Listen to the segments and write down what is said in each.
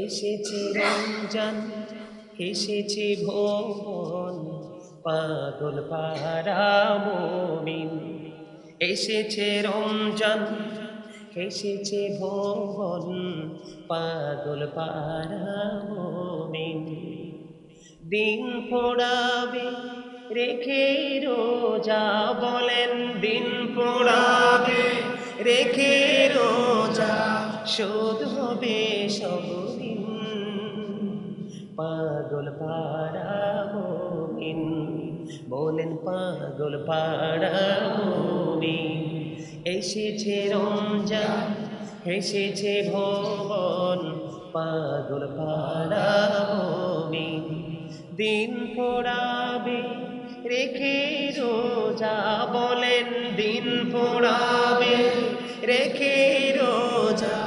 এসেছে রমজান, এসেছে ভুবন, পাগল পাড়া মুমিন। এসেছে রমজান, এসেছে ভুবন, পাগল পাড়া মুমিন। দিন পোড়াবে রেখে রোজা, বলেন দিন পোড়াবে রেখে রোজা, শোধ হবে সব দিন। পাগল পাড়া মুমিন, বলেন পাগল পাড়া মুমিন। এসেছে রমজান, এসেছে ভুবন, পাগল পাড়া মুমিন। দিন পোড়াবে রেখে রোজা, বলেন দিন পোড়াবে রেখে রোজা,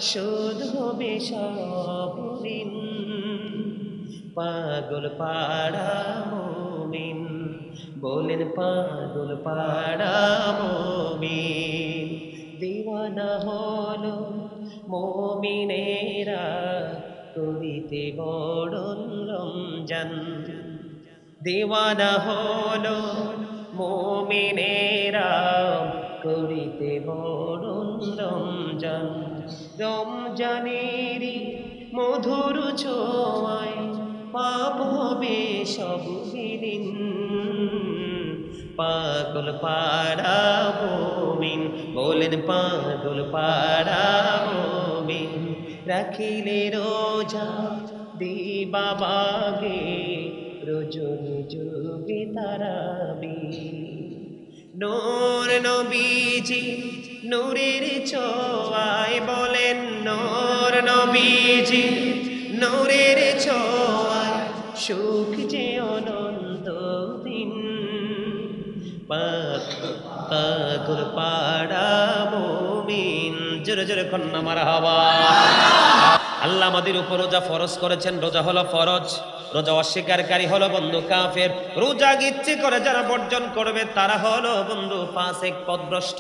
শোধ হবে সব ঋণ। পাগল পাড়া মুমিন, বলেন পাগল পাড়া মুমিন। দিওয়ানা হলো মুমিনেরা করিতে বরণ রমজান। দিওয়ানা হলো মুমিনেরা করিতে বরণ রমজান। রমজানেরই মধুর ছোঁয়ায় পাপ হবে সব বিলীন। পাগল পাড়া মুমিন, বলেন পাগল পাড়া মুমিন। রাখিলে রোজা দিবা বাগে, রজনী যুগে তারাবি। নূর নবীজি নূরের ছোঁয়ায়, বলেন নূর নবীজি নূরের ছোঁয়ায়, সুখ যে অনন্ত দিন। পাগল পাড়া মুমিন, জোরে জোরে কন্যা মারহাবা। আল্লাহ আমাদের উপর রোজা ফরজ করেছেন। রোজা হলো ফরজ, রোজা অস্বীকারী হলো বন্ধু কাফের। রোজা ইচ্ছে করে যারা বর্জন করবে তারা হলো বন্ধু ফাসিক, পথভ্রষ্ট।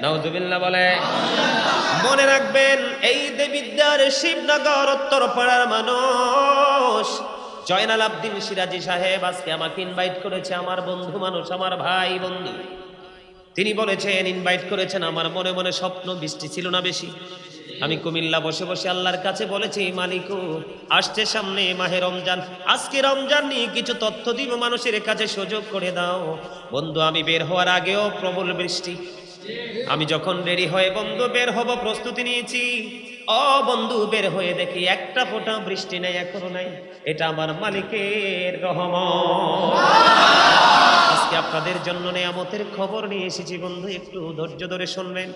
নাউজুবিল্লাহ বলে। মনে রাখবেন, এই দেবিদ্যার শিবনগর উত্তরপাড়ার মানুষ জয়নাল আবদিন সিরাজি সাহেব আজকে আমাকে ইনভাইট করেছে। আমার বন্ধু মানুষ, আমার ভাই বন্ধু, তিনি বলেছেন, ইনভাইট করেছেন। আমার মনে মনে স্বপ্ন, বৃষ্টি ছিল না বেশি। আমি কুমিল্লা বসে বসে আল্লাহর কাছে বলেছি, মালিকু আসছে সামনে মাহে রমজান, আজকে রমজান নিয়ে কিছু তথ্য দিব মানুষের কাছে, সুযোগ করে দাও। বন্ধু আমি বের হওয়ার আগেও প্রবল বৃষ্টি। আমি যখন রেডি হয়ে বন্ধু বের হব প্রস্তুতি নিয়েছি, ও বন্ধু বের হয়ে দেখি একটা ফোঁটা বৃষ্টি নাই, এখনো নাই। এটা আমার মালিকের রহমত। আজকে আপনাদের জন্য নিয়ামতের খবর নিয়ে এসেছি বন্ধু, একটু ধৈর্য ধরে শুনবেন।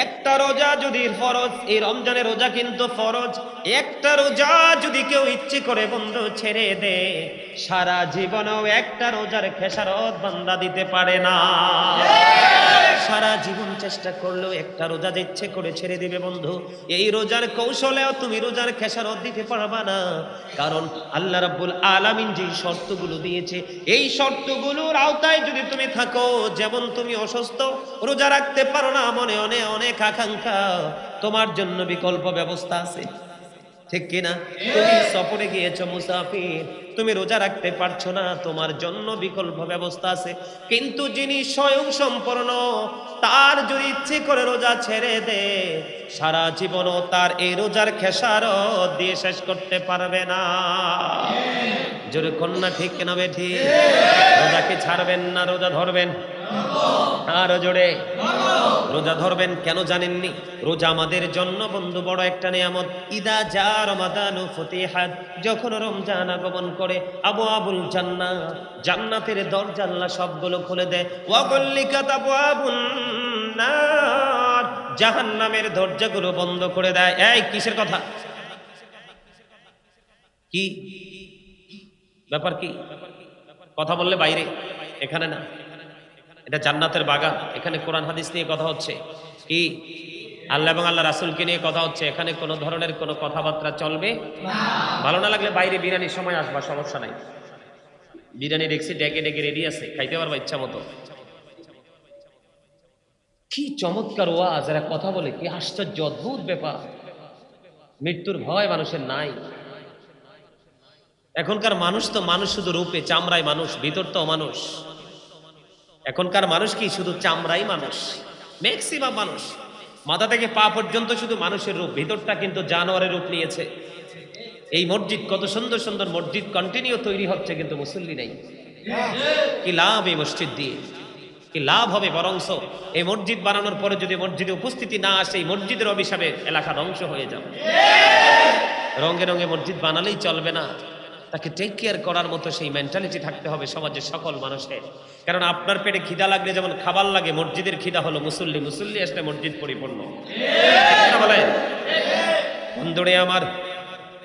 একটা রোজা যদি ফরজ, এই রমজানের রোজা কিন্তু ফরজ। একটা রোজা যদি কেউ ইচ্ছে করে বন্ধু ছেড়ে দে, সারা জীবনেও একটা রোজার খেসারত বান্দা দিতে পারে না। সারা জীবন চেষ্টা করলেও একটা রোজা যে ইচ্ছে করে ছেড়ে দিবে বন্ধু, এই রোজার কৌশলেও তুমি রোজার খেসারত দিতে পারবা না। কারণ আল্লাহ রাব্বুল আলামিন যে শর্তগুলো দিয়েছে, এই শর্তগুলোর আওতায় যদি তুমি থাকো, যেমন তুমি অসুস্থ রোজা রাখতে পারো না, মনে অনেক অনেক আকাঙ্ক্ষা, তোমার জন্য বিকল্প ব্যবস্থা আছে, ঠিক কিনা? তুমি সফরে গিয়েছো মুসাফির, তুমি রোজা রাখতে পারছো না, তোমার জন্য বিকল্প ব্যবস্থা আছে। কিন্তু যিনি স্বয়ং সম্পূর্ণ, তার যদি ইচ্ছে করে রোজা ছেড়ে দে, সারা জীবনও তার এই রোজার খেসারত দিয়ে শেষ করতে পারবে না। জোরে কন্যা ঠিক কিনা বেঠি? রোজাকে ছাড়বেন না, রোজা ধরবেন। আরো জোরে, রোজা ধরবেন। কেন জানেননি? রোজা আমাদের জন্য বন্ধু বড় একটা নিয়ামত। ইদা জা রমাদানু ফুতিহাত, যখন রমজান আগমন করে, আবু আবুল জান্নাহ, জান্নাতের দরজা আল্লাহ সবগুলো খুলে দেয়। ওয়া গুল্লিকাত আবওয়াবুন নার, জাহান্নামের দরজাগুলো বন্ধ করে দেয়। এই কিসের কথা? কি ব্যাপার? কি কথা বললে বাইরে, এখানে না। এটা জান্নাতের বাগান, এখানে কোরআন হাদিস নিয়ে কথা হচ্ছে। কি আল্লাহ এবং আল্লাহ রাসূলকে নিয়ে কথা হচ্ছে। এখানে কোনো ধরনের কোনো কথাবার্তা চলবে না। ভালো না লাগলে বাইরে বিরিয়ানির সময় আসবা, সমস্যা নাই। বিরিয়ানি দেখছি ডেকে ডেকে রেডি আছে, খাইতে পারবা ইচ্ছা মতো। কি চমৎকার ওয়াজ, এরা কথা বলে, কি আশ্চর্য অদ্ভুত ব্যাপার। মৃত্যুর ভয় মানুষের নাই। এখনকার মানুষ তো মানুষ শুধু রূপে, চামড়ায় মানুষ, ভিতর তো মানুষ। এখনকার মানুষ কি শুধু চামড়াই মানুষ, ম্যাক্সিমাম মানুষ মাথা থেকে পা পর্যন্ত শুধু মানুষের রূপ, ভিতরটা কিন্তু জানোয়ারের রূপ নিয়েছে। এই মসজিদ, কত সুন্দর সুন্দর মসজিদ কন্টিনিউ তৈরি হচ্ছে, কিন্তু মুসল্লি নেই। কি লাভ এই মসজিদ দিয়ে? কি লাভ হবে? বরংস এই মসজিদ বানানোর পরে যদি মসজিদে উপস্থিতি না আসে, এই মসজিদের অভিশাপে এলাকা ধ্বংস হয়ে যাবে। রঙে রঙে মসজিদ বানালেই চলবে না, তাকে টেক কেয়ার করার মতো সেই মেন্টালিটি থাকতে হবে সমাজের সকল মানুষের। কারণ আপনার পেটে খিদা লাগলে যেমন খাবার লাগে, মসজিদের খিদা হলো মুসল্লি, মুসল্লি আসলে মসজিদ পরিপূর্ণ। বলে বন্ধুরে আমার,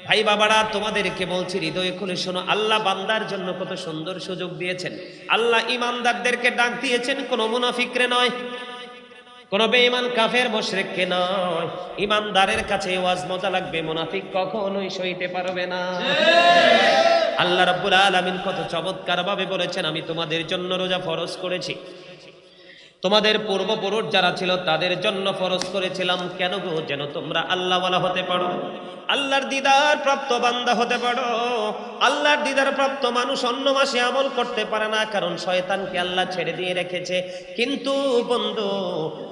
ভাই বাবারা, তোমাদেরকে বলছি হৃদয়ে খুলে শোনো, আল্লাহ বান্দার জন্য কত সুন্দর সুযোগ দিয়েছেন। আল্লাহ ইমানদারদেরকে ডাক দিয়েছেন, কোনো মুনাফিকরে নয়, কোন বেঈমান কাফের মুশরিককে নয়। ইমানদারের কাছে ওয়াজ মজা লাগবে, মুনাফিক কখনোই সইতে পারবে না। আল্লাহ রাব্বুল আলামিন কত চমৎকার ভাবে বলেছেন, আমি তোমাদের জন্য রোজা ফরজ করেছি, তোমাদের পূর্বপুরুষ যারা ছিল তাদের জন্য ফরজ করেছিলাম। কেন গো? যেন তোমরা আল্লাহওয়ালা হতে পারো, আল্লাহর দিদার প্রাপ্ত বান্দা হতে পারো। আল্লাহর দিদার প্রাপ্ত মানুষ অন্য মাসে আমল করতে পারে না, কারণ শয়তানকে আল্লাহ ছেড়ে দিয়ে রেখেছে। কিন্তু বন্ধু,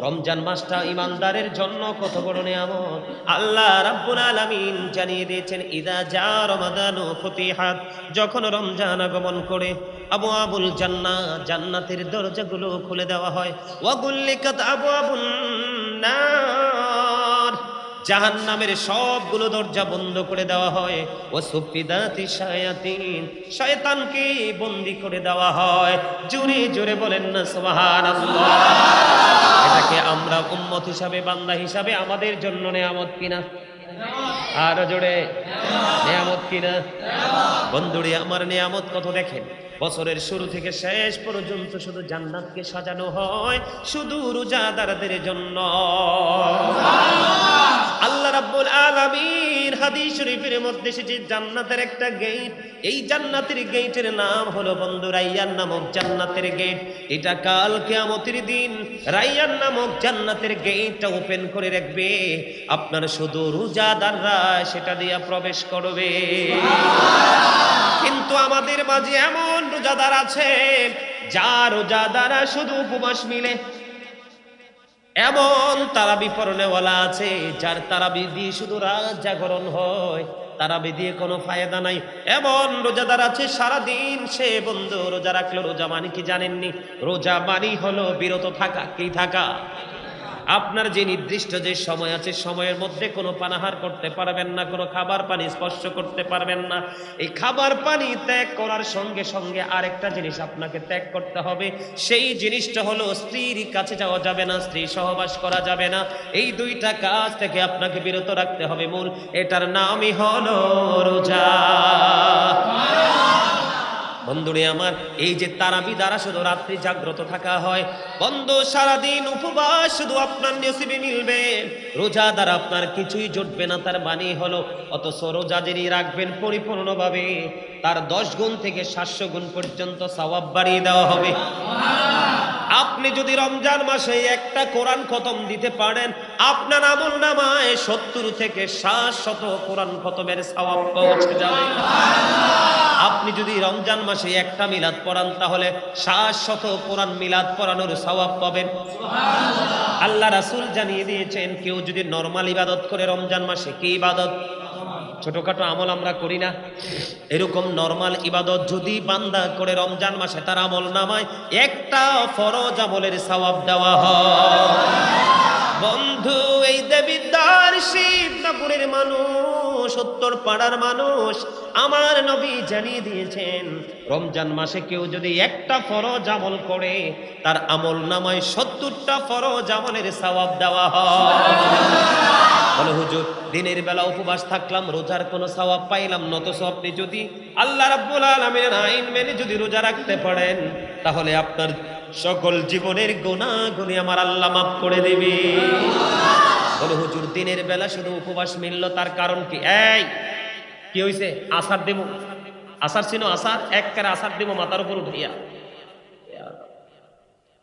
রমজান মাসটা ইমানদারের জন্য কত বড় নিয়ামত। আল্লাহ রাব্বুল আলামিন জানিয়ে দিয়েছেন, ইদা জা রমাদানু ফুতিহাত, যখন রমজান আগমন করে আবওয়াবুল জান্নাহ, জান্নাতের দরজাগুলো খুলে দেওয়া হয়। ওয়া গুল্লিকাত আবওয়াবুন নার, জাহান্নামের সবগুলো দরজা বন্ধ করে দেওয়া হয়। ওয়া সুফিদাতি শায়াতিন, শয়তানকে বন্দী করে দেওয়া হয়। জোরে জোরে বলেন না সুবহানাল্লাহ। এটাকে আমরা উম্মত হিসাবে, বান্দা হিসাবে আমাদের জন্য নিয়ামত কিনা? আরো জোরে, নিয়ামত কিনা? বন্ধুরে আমার, নিয়ামত কত দেখেন। বছরের শুরু থেকে শেষ পর্যন্ত শুধু জান্নাতকে সাজানো হয় শুধু রোজাদারদের জন্য। আল্লাহ রাব্বুল আলামিন হাদিস শরীফের মধ্যে এসেছে, জান্নাতের একটা গেট, এই জান্নাতের গেটের নাম হলো বন্ধু রাইয়ান নামক জান্নাতের গেট। এটা কাল কিয়ামতের দিন রাইয়ান নামক জান্নাতের গেটটা ওপেন করে রাখবে, আপনার শুধু রোজাদাররা সেটা দিয়ে প্রবেশ করবে। কিন্তু আমাদের মাঝে এমন রোজাদার আছে, যা রোজাদাররা শুধু উপবাস মিলে, এমন তারাবি পড়নেওয়ালা আছে যার তারাবি দিয়ে শুধু রাত জাগরণ হয়, তারাবি দিয়ে কোনো ফায়দা নাই। এমন রোজাদার আছে সারাদিন সে বন্ধু রোজা রাখলো। রোজা মানে কি জানেননি? রোজা মানে হলো বিরত থাকা। কি থাকা? আপনার যে নির্দিষ্ট যে সময় আছে, সময়ের মধ্যে কোনো পানাহার করতে পারবেন না, কোনো খাবার পানি স্পর্শ করতে পারবেন না। এই খাবার পানি ত্যাগ করার সঙ্গে সঙ্গে আরেকটা জিনিস আপনাকে ত্যাগ করতে হবে, সেই জিনিসটা হলো স্ত্রীর কাছে যাওয়া যাবে না, স্ত্রী সহবাস করা যাবে না। এই দুইটা কাজ থেকে আপনাকে বিরত রাখতে হবে। মূল এটার নামই হলো রোজা। বন্ধুরে আমার, এই যে তারাবি দ্বারা শুধু রাত্রি জাগ্রত থাকা হয়, বন্ধু সারাদিন উপবাস শুধু আপনার নসিবে মিলবে, রোজা দ্বারা আপনার কিছুই জুটবে না। তার মানে হলো, অথচ রোজা যিনি রাখবেন পরিপূর্ণভাবে, তার 10 গুণ থেকে 700 গুণ পর্যন্ত সওয়াব বাড়িয়ে দেওয়া হবে। আপনি যদি রমজান মাসে একটা কোরআন খতম দিতে পারেন, আপনার আমলনামায় 70 থেকে 700 কোরআন খতমের সওয়াব পৌঁছে যাবে। আপনি যদি রমজান মাসে একটা মিলাদ পড়ান, তাহলে 700 কোরআন মিলাদ পড়ানোর সওয়াব পাবেন। আল্লাহ রাসূল জানিয়ে দিয়েছেন, কেউ যদি নরমাল ইবাদত করে রমজান মাসে, কি ইবাদত? ছোটখাটো আমল আমরা করি না, এরকম নরমাল ইবাদত যদি বান্দা করে রমজান মাসে, তার আমল নামায় একটা ফরজ আমলের সওয়াব দেওয়া হয়। বন্ধু, এই দেবিদ্বার শিবনগরের মানুষ, উত্তর পাড়ার মানুষ, আমার নবী জানিয়ে দিয়েছেন, রমজান মাসে কেউ যদি একটা ফরজ আমল করে, তার আমল নামায় 70টা ফরজ আমলের সওয়াব দেওয়া হয়। বলে হুজুর, দিনের বেলা উপবাস থাকলাম, রোজার কোনো সওয়াব পাইলাম না। তো আপনি যদি আল্লাহ রাব্বুল আলামিনের আইন মেনে যদি রোজা রাখতে পারেন, তাহলে আপনার সকল জীবনের গুনাহগুলি আমার আল্লাহ মাফ করে দেবে। বলে হুজুর, দিনের বেলা শুধু উপবাস মিলল, তার কারণ কি? এই কি হইছে? আসার দেব, আসার ছিল, আসার একবারে আসার দেব মাথার উপর উঠাইয়া।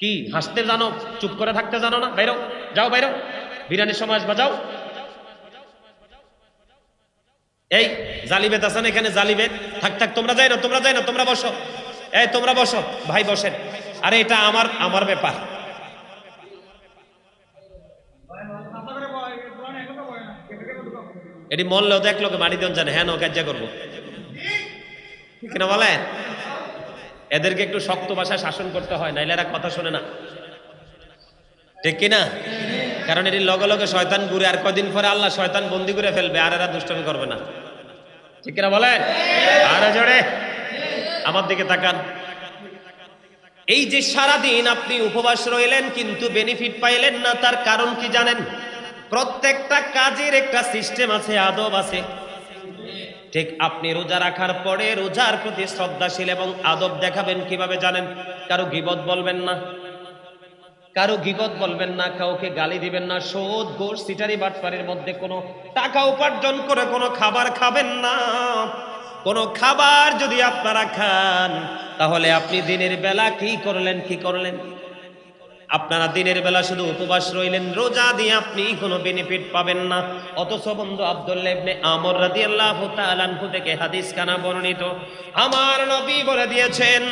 কি হাসতে জানো? চুপ করে থাকতে জানো না? বাইরো, যাও বাইরো, বিরানির সময় বাজাও। এই জালিবেত আছেন এখানে, জালিবেত থাক থাক, তোমরা যাই না, তোমরা যাই না, তোমরা বসো, এই তোমরা বসো ভাই, বসেন। আরে এটা আমার আমার ব্যাপার। এটি মরলেও তো এক লোকে মাটি দেন জানে, হ্যাঁ কার্য করবো কিনা বলেন। এদেরকে একটু শক্ত ভাষায় শাসন করতে হয়, নাইলে এরা কথা শোনে না, ঠিক কিনা? কারণ এটি লগে লগে শয়তান ঘুরে, আর কদিন পরে আল্লাহ শয়তান বন্দি করে ফেলবে, আর এরা দুষ্টমি করবে না, ঠিক কিনা বলেন? আরে জোরে আমার দিকে তাকান। এই যে সারাদিন আপনি উপবাস রইলেন কিন্তু বেনিফিট পাইলেন না, তার কারণ কি জানেন? প্রত্যেকটা কাজের একটা সিস্টেম আছে, আদব আছে। ঠিক আপনি রোজা রাখার পরে রোজার প্রতি শ্রদ্ধাশীল এবং আদব দেখাবেন কিভাবে জানেন? কারো গীবত বলবেন না, কারো গীবত বলবেন না, কাউকে গালি দিবেন না, সুদ ঘুষ সিটারি বাটপারের মধ্যে কোনো টাকা উপার্জন করে কোনো খাবার খাবেন না। কোনো খাবার যদি আপনারা খান তাহলে আপনি দিনের বেলা কি করলেন, কি করলেন? আপনারা দিনের বেলা শুধু উপবাস রইলেন, রোজা দিয়ে আপনি কোনো বেনিফিট পাবেন না। অথচ বন্ধু আব্দুল্লাহ ইবনে আমর রাদিয়াল্লাহু তাআলা আনহু থেকে হাদিস কানা বর্ণিত, আমার নবী বলে দিয়েছেন,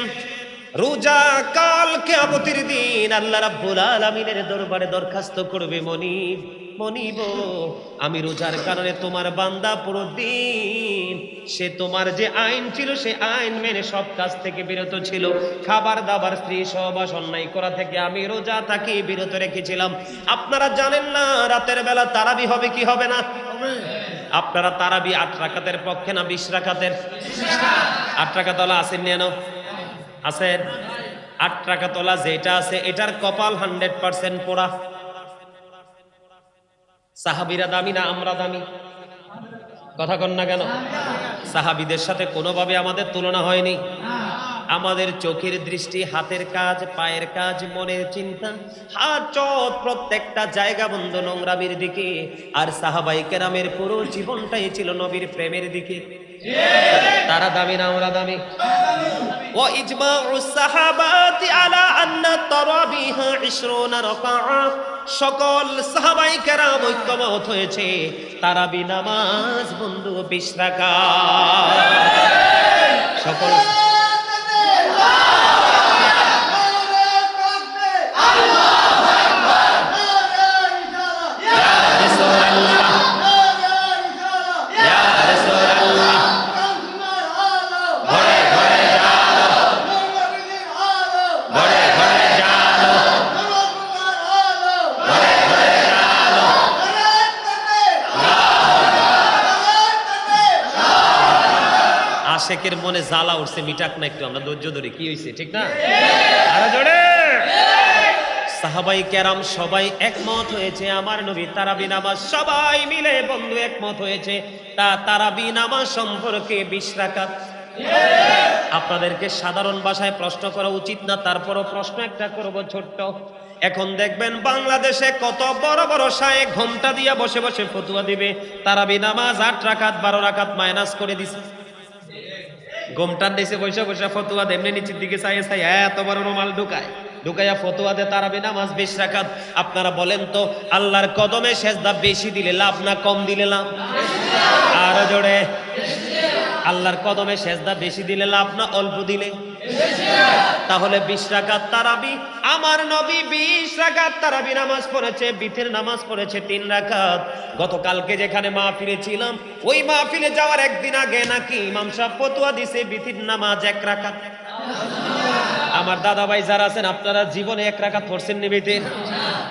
রোজা কাল কিয়ামতের দিন আল্লাহ রাব্বুল আলামিনের দরবারে দরখাস্ত করবে, মনিব মনিব, আমি রোজার কারণে তোমার বান্দা পুরো দিন সে তোমার যে আইন ছিল সে আইন মেনে সব কাজ থেকে বিরত ছিল, খাবার দাবার স্ত্রী সহবাস অন্যায় করা থেকে আমি রোজা তাকে বিরত রেখেছিলাম। আপনারা জানেন না রাতের বেলা তারাবি হবে কি হবে না? আপনারা তারাবি 8 রাকাতের পক্ষে না 20 রাকাতের? 8 রাকাত ওয়ালা আছেন না? আছেন? 8 রাকাত ওয়ালা যেটা আছে এটার কপাল 100% পোড়া। সাহাবীরা দামি না আমরা দামি? কথা কন না কেন? সাহাবীদের সাথে কোনোভাবে আমাদের তুলনা হয়নি। আমাদের চোখের দৃষ্টি, হাতের কাজ, পায়ের কাজ, মনের চিন্তা, হাত চোখ প্রত্যেকটা জায়গা বন্ধ নোংরামির দিকে। আর সাহাবায়ে কেরামের পুরো জীবনটাই ছিল নবীর প্রেমের দিকে। তারা দামি না আমরা দামি? ওয়া ইজমাউস সাহাবাতি আলা আন্না তারাবিহা 20 রাকাআ, সকল সাহাবায়ে কেরাম ঐক্যমত হয়েছে তারাবি নামাজ বন্ধু 20 রাকাত। সকল আশেকের মনে জ্বালা উঠছে, মিটাক না একটু, আমরা ধৈর্য ধরে, কি হয়েছে ঠিক না? আরো জোরে। সাহাবায়ে কেরাম সবাই একমত হয়েছে আমার নবী তারাবি নামাজ, সবাই মিলে বন্ধু একমত হয়েছে তারাবি নামাজ সম্পর্কে 20 রাকাত। আপনাদেরকে সাধারণ ভাষায় প্রশ্ন করা উচিত না, তারপরও প্রশ্ন একটা করব ছোট্ট। এখন দেখবেন বাংলাদেশে কত বড় বড় শায়েখ ঘোমটা দিয়া বসে বসে ফতোয়া দিবে তারাবি নামাজ 8 রাকাত 12 রাকাত মাইনাস করে দিছে। গোমটার নিচে বসে বসে ফতোয়া দেন, নিচের দিকে চাই চাই এত বড় রুমাল ঢুকাইয়া ফতোয়া দে তারাবি নামাজ 20 রাকাত। আপনারা বলেন তো আল্লাহর কদমে সেজদা বেশি দিলে লাভ না কম দিলে লাভ? আর জোরে। আল্লাহর কদমে সেজদা বেশি দিলে লাভ না অল্প দিলে? তাহলে 20 রাকাত তারাবি, আমার নবী 20 রাকাত তারাবি নামাজ পড়েছে, বিতের নামাজ পড়েছে 3 রাকাত। গতকালকে যেখানে মাহফিলে ছিলাম ওই মাহফিলে যাওয়ার একদিন আগে নাকি ইমাম সাহেব ফতোয়া দিছে বিতির নামাজ 1 রাকাত। আমার দাদা ভাই যারা আছেন আপনারা জীবনে 1 রাকাত পড়ছেন নি বিতির?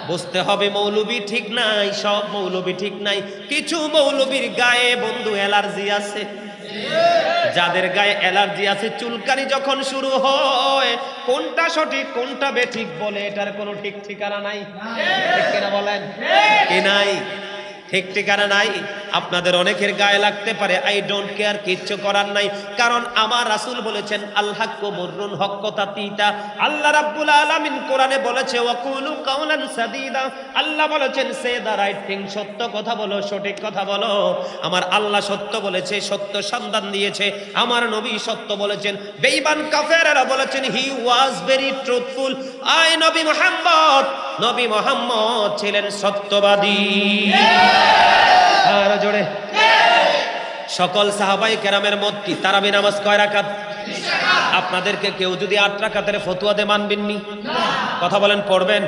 বুঝতে হবে মৌলবী ঠিক নাই, সব মৌলবী ঠিক নাই। কিছু মৌলবীর গায়ে বন্ধু অ্যালার্জি আছে, যাদের গায়ে অ্যালার্জি আছে চুলকানি যখন শুরু হয় কোনটা সঠিক কোনটা বেঠিক বলে এটার কোনো ঠিক ঠিকানা নাই। ঠিক কিনা বলেন? কি নাই? ঠিক ঠিকানা নাই। আপনাদের অনেকের গায়ে লাগতে পারে, আই ডোন্ট কেয়ার, কিচ্ছু করার নাই। কারণ আমার রাসূল বলেছেন আল হাক্কু মুররুন, হক কথা তিতা। আল্লাহ রাব্বুল আলামিন কোরআনে বলেছে ওয়াকুলু কাওলান সাদীদা, আল্লাহ বলেছেন সে দা রাইট থিং, সত্য কথা বলো, সঠিক কথা বলো। আমার আল্লাহ সত্য বলেছে, সত্য সন্ধান দিয়েছে, আমার নবী সত্য বলেছেন। বেঈমান কাফেররা বলেছেন হি ওয়াজ ভেরি ট্রুথফুল। আই নবী মুহাম্মদ ছিলেন সত্যবাদী। আর জোরে সকল সাহাবায়ে কেরামের মত কি তারাবি নামাজ কয় রাকাত? আপনাদেরকে কেউ যদি 8 রাকাতের ফতোয়া দে মানবেননি? কথা বলেন, পড়বেন?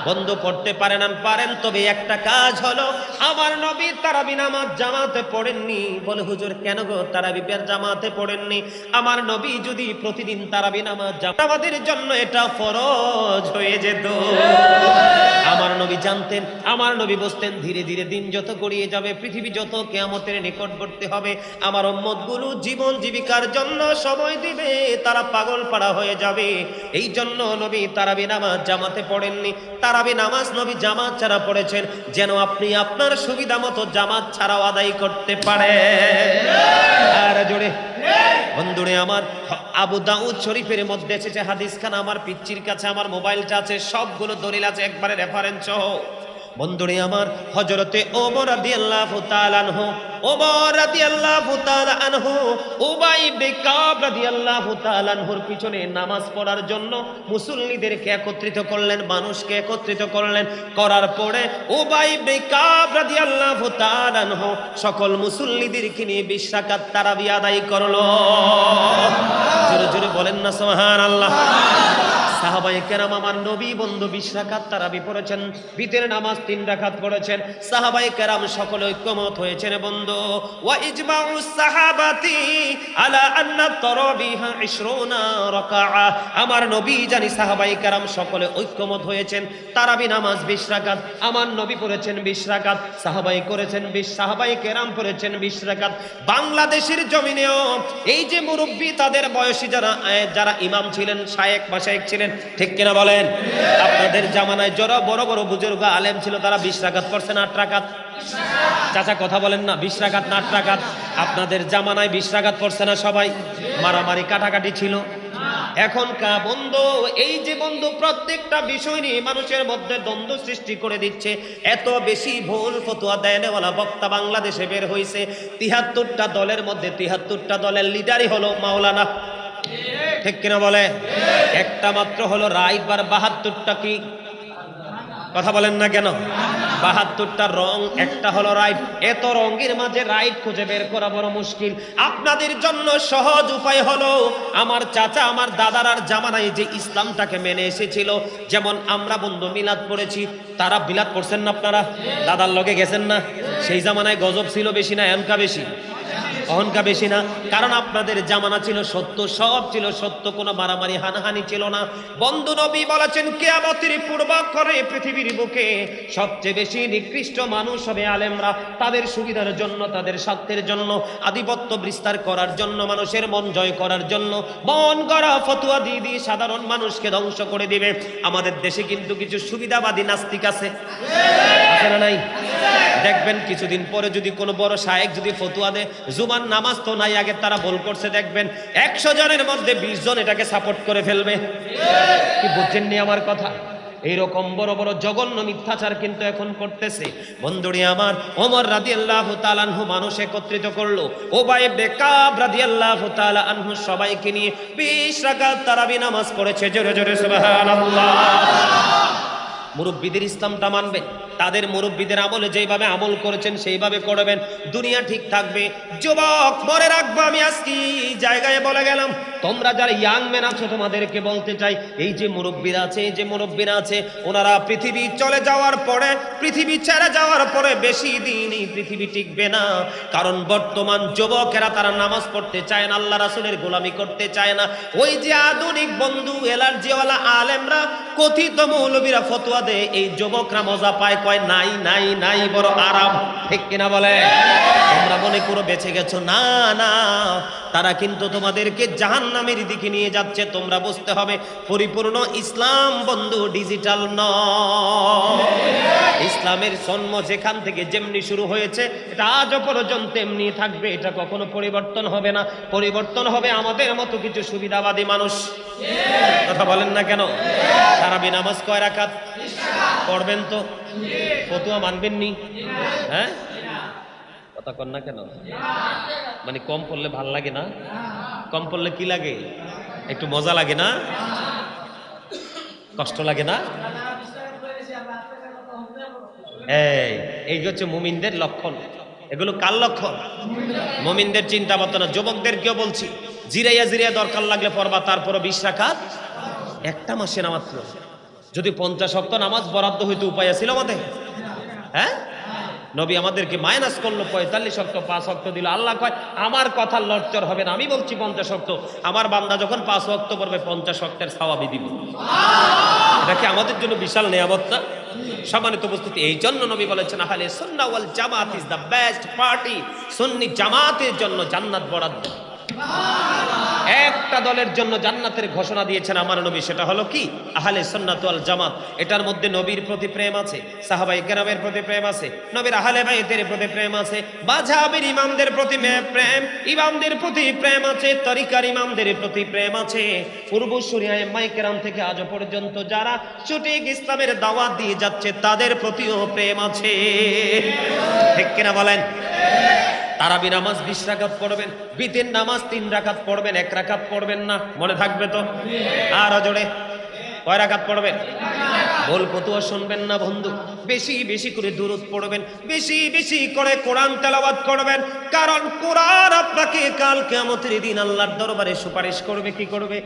বন্ধু পড়তে পারেন না পারেন, তবে একটা কাজ হলো আমার নবী তারাবি নামাজ জামাতে পড়েননি। বলে হুজুর কেন গো তারাবি জামাতে পড়েননি? আমার নবী যদি প্রতিদিন তারাবি নামাজ আমাদের জন্য এটা ফরজ হয়ে যেত। আমার নবী জানতেন, আমার নবী বুঝতেন ধীরে ধীরে দিন যত গড়িয়ে যাবে, পৃথিবী যত কিয়ামতের নিকটবর্তী হবে, আমার উম্মতগুলো জীবন জীবিকার জন্য সময় দিবে, তারা পাগল পাড়া হয়ে যাবে। এই জন্য নবী তারাবি নামাজ জামাতে পড়েননি। তারাবি নামাজ নবী জামাত ছাড়া পড়েছেন যেন আপনি আপনার সুবিধা মতো জামাত ছাড়াও আদায় করতে পারেন। আর জোরে বন্ধুরে আমার, আবু দাউদ শরীফের মধ্যে এসেছে হাদিস খানা, আমার পিচ্চির কাছে আমার মোবাইলটা আছে, সবগুলো দলিল আছে একবারে রেফারেন্স সহ। বন্ধুরে আমার, হযরতে ওমর রাদিয়াল্লাহু তাআলা আনহু, ওমর রাদিয়াল্লাহু তাআলা আনহু উবাই ইবনে কাব রাদিয়াল্লাহু তাআলা আনহুর পিছনে নামাজ পড়ার জন্য মুসল্লিদেরকে একত্রিত করলেন, মানুষকে একত্রিত করলেন। করার পরে উবাই ইবনে কাব রাদিয়াল্লাহু তাআলা আনহু সকল মুসল্লিদেরকে নিয়ে 20 রাকাত তারাবি আদায় করলো। জোরে জোরে বলেন না সুবহানাল্লাহ। সাহাবায়ে কেরাম আমার নবী বন্ধু 20 রাকাত তারাবি পড়েছেন, ভিতরের নামাজ 3 রাকাত পড়েছেন। সাহাবায়ে কেরাম সকলে ঐক্যমত হয়েছেন বন্ধু। ওয়া ইজমাউস সাহাবাতি আলা আন্না তারাবিহা 20 রাকাআ। আমার নবী জানি সাহাবায়ে কেরাম সকলে ঐক্যমত হয়েছেন তারাবি নামাজ 20 রাকাত। আমার নবী পড়েছেন 20 রাকাত, সাহাবায়ে করেছেন 20, সাহাবায়ে কেরাম পড়েছেন 20 রাকাত। বাংলাদেশের জমিনেও এই যে মুরব্বি তাদের বয়সী যারা ইমাম ছিলেন, শায়েখ মাশায়েখ ছিলেন, ঠিক কিনা বলেন? আপনাদের জামানায় যারা বড় বড় বুজুর্গ আলেম ছিল তারা 20 রাকাত পড়ছেন, 8 রাকাত। চাচা কথা বলেন না, 20 রাকাত না 8 রাকাত? আপনাদের জামানায় 20 রাকাত পড়ছে না সবাই? মারামারি কাটাকাটি ছিল? এখনকার বন্ধু এই যে বন্ধু প্রত্যেকটা বিষয় নিয়ে মানুষের মধ্যে দ্বন্দ্ব সৃষ্টি করে দিচ্ছে, এত বেশি ভুল ফতোয়া দেয়ওয়ালা বক্তা বাংলাদেশে বের হয়েছে। 73টা দলের মধ্যে 73টা দলের লিডারই হলো মাওলানা, ঠিক কিনা বলে? একটা মাত্র হলো রাইট, বার 72টা কি? কথা বলেন না কেন? 72টা রং, একটা হলো রাইট। এত রঙের মাঝে রাইট খুঁজে বের করা বড় মুশকিল। আপনাদের জন্য সহজ উপায় হলো, আমার চাচা আমার দাদার জামানায় যে ইসলামটাকে মেনে এসেছিল, যেমন আমরা বন্ধু মিলাদ পড়েছি, তারা মিলাদ পড়ছেন না? আপনারা দাদার লগে গেছেন না? সেই জামানায় গজব ছিল বেশি না এনকা বেশি? অহংকার বেশি না? কারণ আপনাদের জামানা ছিল সত্য, সব ছিল সত্য, কোনো মারামারি হানাহানি ছিল না। বন্ধু নবী বলেছেন কিয়ামতের পূর্বাক্ষরে পৃথিবীর বুকে সবচেয়ে বেশি নিকৃষ্ট মানুষ হবে আলেমরা। তাদের সুবিধার জন্য, তাদের স্বার্থের জন্য, আধিপত্য বিস্তার করার জন্য, মানুষের মন জয় করার জন্য মন গড়া ফতোয়া দিয়ে দিয়ে সাধারণ মানুষকে ধ্বংস করে দিবে। আমাদের দেশে কিন্তু কিছু সুবিধাবাদী নাস্তিক আছে, আছে না নাই? দেখবেন কিছুদিন পরে যদি কোনো বড় শায়েখ যদি ফতোয়া দেয়, জুমার নামাজ তো নাই, আগে তারা ভুল করছে, দেখবেন 100 জনের মধ্যে 20 জন এটাকে সাপোর্ট করে ফেলবে। কি বুঝছেননি আমার কথা? এইরকম বড় বড় জঘন্য মিথ্যাচার কিন্তু এখন করতেছে। বন্ধুরি আমার, ওমর রাদিয়াল্লাহু তাআলা আনহু মানুষ একত্রিত করলো, উবাই ইবনে কাব রাদিয়াল্লাহু তাআলা আনহু সবাইকে নিয়ে 20 রাকাত তারাবি নামাজ পড়েছে। জোরে জোরে সুবহানাল্লাহ। মুরব্বীদের ইসলামটা মানবেন, তাদের মুরব্বীদের আমলে যেইভাবে আমল করেছেন সেইভাবে করবেন, দুনিয়া ঠিক থাকবে। যুবক মনে রাখবো, আমি আজকে জায়গায় বলে গেলাম, তোমরা যারা ইয়াং ম্যান আছো তোমাদেরকে বলতে চাই, এই যে মুরব্বীরা আছে, এই যে মুরব্বীরা আছে, ওনারা পৃথিবী চলে যাওয়ার পরে, পৃথিবী ছেড়ে যাওয়ার পরে বেশি দিন এই পৃথিবী টিকবে না। কারণ বর্তমান যুবকেরা তারা নামাজ পড়তে চায় না, আল্লাহ রাসূলের গোলামি করতে চায় না। ওই যে আধুনিক বন্ধু এলার্জিওয়ালা আলেমরা, কথিত মৌলবীরা ফতোয়া দেয়, এই যুবকরা মজা পায়, কয় নাই নাই নাই, বড় আরাম, ঠিক কিনা বলে? তোমরা মনে করো বেঁচে গেছো, না না, তারা কিন্তু তোমাদেরকে জাহান্নামের দিকে নিয়ে যাচ্ছে। তোমরা বুঝতে হবে, পরিপূর্ণ ইসলাম বন্ধু ডিজিটাল নয়। ইসলামের জন্ম যেখান থেকে যেমনি শুরু হয়েছে, এটা আজও পর্যন্ত এমনি থাকবে, এটা কখনো পরিবর্তন হবে না। পরিবর্তন হবে আমাদের মতো কিছু সুবিধাবাদী মানুষ। কথা বলেন না কেন? তারাবি নামাজ কয় রাকাত পড়বেন তো? ফতোয়া মানবেন নি? হ্যাঁ, কথা কন না কেন? মানে কম পড়লে ভাল লাগে না? কম পড়লে কি লাগে? একটু মজা লাগে না? কষ্ট লাগে না? এই হচ্ছে মুমিনদের লক্ষণ। এগুলো কার লক্ষণ? মুমিনদের চিন্তা ভাবনা। যুবকদেরকেও বলছি, জিরাইয়া জিরাইয়া দরকার লাগলে পড়বা, তারপরে 20 রাকাত একটা মাসে নামাজ পড়ো। যদি 50 ওয়াক্ত নামাজ বরাদ্দ হইতে উপায় ছিল আমাদের? হ্যাঁ, নবী আমাদেরকে মাইনাস করলো 45 ওয়াক্ত, 5 ওয়াক্ত দিল। আল্লাহ কয় আমার কথা লড়চড় হবে না, আমি বলছি 50 ওয়াক্ত। আমার বান্দা যখন 5 ওয়াক্ত পড়বে 50 ওয়াক্তের সওয়াবই দিব। এটা কি আমাদের জন্য বিশাল নিয়ামত না? সম্মানিত উপস্থিতি, এই জন্য নবী বলেছেন আহলে সুন্নাহ ওয়াল জামাত ইজ দ্য বেস্ট পার্টি। সুন্নি জামাতের জন্য জান্নাত বরাদ্দ। একটা দলের জন্য জান্নাতের ঘোষণা দিয়েছেন আমার নবী, সেটা হলো কি? আহলে সুন্নাত ওয়াল জামাত। এটার মধ্যে নবীর প্রতি প্রেম আছে, সাহাবায়ে কেরামের প্রতি প্রেম আছে, নবীর আহলে বাইতের প্রতি প্রেম আছে, মাযহাবের ইমামদের প্রতি প্রেম, ইমামদের প্রতি প্রেম আছে, তরিকার ইমামদের প্রতি প্রেম আছে। পূর্বসূরি আইম্মায়ে কেরাম থেকে আজ পর্যন্ত যারা সঠিক ইসলামের দাওয়াত দিয়ে যাচ্ছে তাদের প্রতিও প্রেম আছে। ঠিক কিনা বলেন? তারাবি নামাজ 20 রাকাত পড়বেন, বিতের নামাজ 3 রাকাত পড়বেন, 1 রাকাত পড়বেন না, মনে থাকবে তো? আর জোরে কয় রাকাত পড়বেন? বল কতুয়া শুনবেন না বন্ধু। বেশি বেশি করে দুরূদ পড়বেন, বেশি বেশি করে কোরআন তেলাওয়াত করবেন, কারণ কোরআন আপনাকে কাল কিয়ামতের দিন আল্লাহর দরবারে সুপারিশ করবে। কি করবে?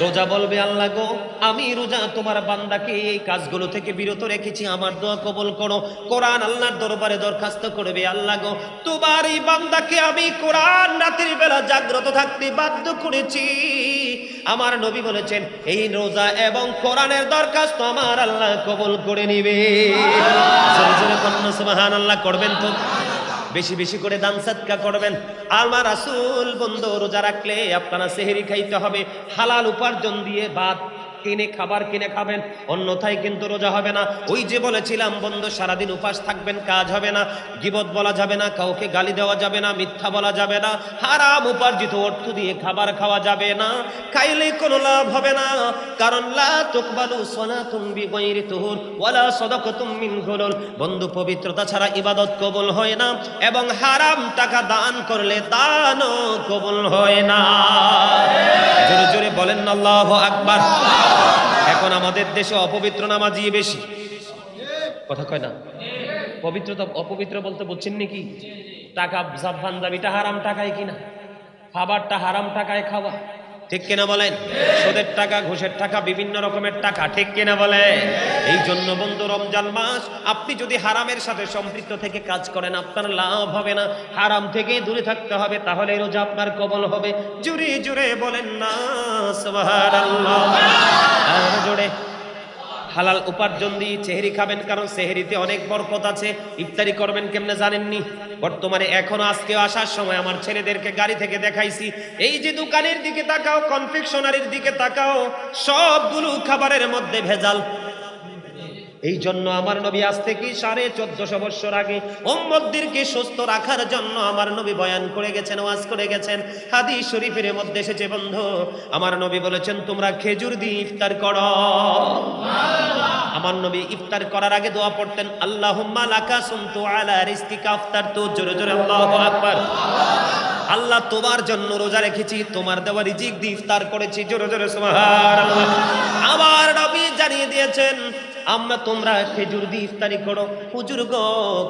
রোজা বলবে আল্লাহ গো, আমি রোজা তোমার বান্দাকে এই কাজগুলো থেকে বিরত রেখেছি, আমার দোয়া কবুল করো। কোরআন আল্লাহর দরবারে দরখাস্ত করবে, আল্লাহ গো তোমার এই বান্দাকে আমি কোরআন রাতের বেলা জাগ্রত থাকতে বাধ্য করেছি। আমার নবী বলেছেন এই রোজা এবং কোরআনের দরখাস্ত আমার আল্লাহ কবুল করে নিবে। জোরে জোরে কন্যা সুবহানাল্লাহ করবেন তো? বেশি বেশি করে দান সাদকা করবেন। আমার রাসূল বন্ধু, রোজা রাখলে আপনারা সেহরি খাইতে হবে, হালাল উপার্জন দিয়ে ভাত কিনে খাবার কিনে খাবেন, অন্যথায় কিন্তু রোজা হবে না। ওই যে বলেছিলাম বন্ধু, সারাদিন উপাস থাকবেন, কাজ হবে না, গীবত বলা যাবে না, কাউকে গালি দেওয়া যাবে না, মিথ্যা বলা যাবে না, হারাম উপার্জিত অর্থ দিয়ে খাবার খাওয়া যাবে না, খাইলে কোনো লাভ হবে না। কারণ লা তুকবালু সালাতুন বিগাইরি তুহুর ওয়ালা সাদাকাতুম মিন গুলুল। বন্ধু, পবিত্রতা ছাড়া ইবাদত কবুল হয় না, এবং হারাম টাকা দান করলে দানও কবুল হয় না। জোরে জোরে বলেন আল্লাহু আকবার। এখন আমাদের দেশে অপবিত্র নামাজি বেশি, কথা কয় না? পবিত্রতা অপবিত্র বলতে বুঝছেন নাকি? টাকা পাঞ্জাবিটা হারাম টাকায় কিনা, খাবারটা হারাম টাকায় খাওয়া, ঠিক কিনা বলেন? সুদের টাকা, ঘুষের টাকা, বিভিন্ন রকমের টাকা, ঠিক কিনা বলে? এই জন্য বন্ধু, রমজান মাস আপনি যদি হারামের সাথে সম্পৃক্ত থেকে কাজ করেন আপনার লাভ হবে না, হারাম থেকে দূরে থাকতে হবে, তাহলে রোজা আপনার কবুল হবে। জুড়ে জুড়ে বলেন না সুবহানাল্লাহ। আর জোরে হালাল উপার্জন দিয়ে সেহরি খাবেন, কারণ সেহরিতে অনেক বরকত আছে। ইফতারি করবেন কেমনে জানেননি? বর্তমানে এখনো আজকে আসার সময় আমার ছেলেদেরকে গাড়ি থেকে দেখাইছি, এই যে দোকানের দিকে তাকাও, কনফেকশনারির দিকে তাকাও, সবগুলো খাবারের মধ্যে ভেজাল। এই জন্য আমার নবী আজ থেকে 1450 বছর আগে উম্মতদেরকে সুস্থ রাখার জন্য আমার নবী বয়ান করে গেছেন, ওয়াজ করে গেছেন। হাদিস শরীফের মধ্যে এসেছে বন্ধু, আমার নবী বলেছেন তোমরা খেজুর দিয়ে ইফতার করো। আমার নবী ইফতার করার আগে দোয়া পড়তেন, আল্লাহুম্মা লাকা সুমতু আলা রিজকিকা আফতারতু। জোরে জোরে আল্লাহু আকবার। আল্লাহ তোমার জন্য রোজা রেখেছি, তোমার দেওয়া রিজিক দিয়ে ইফতার করেছি। জোরে জোরে সুবহানাল্লাহ। আমার নবী জানিয়ে দিয়েছেন তোমরা খেজুর দিয়ে ইফতারি করো। হুজুর গো,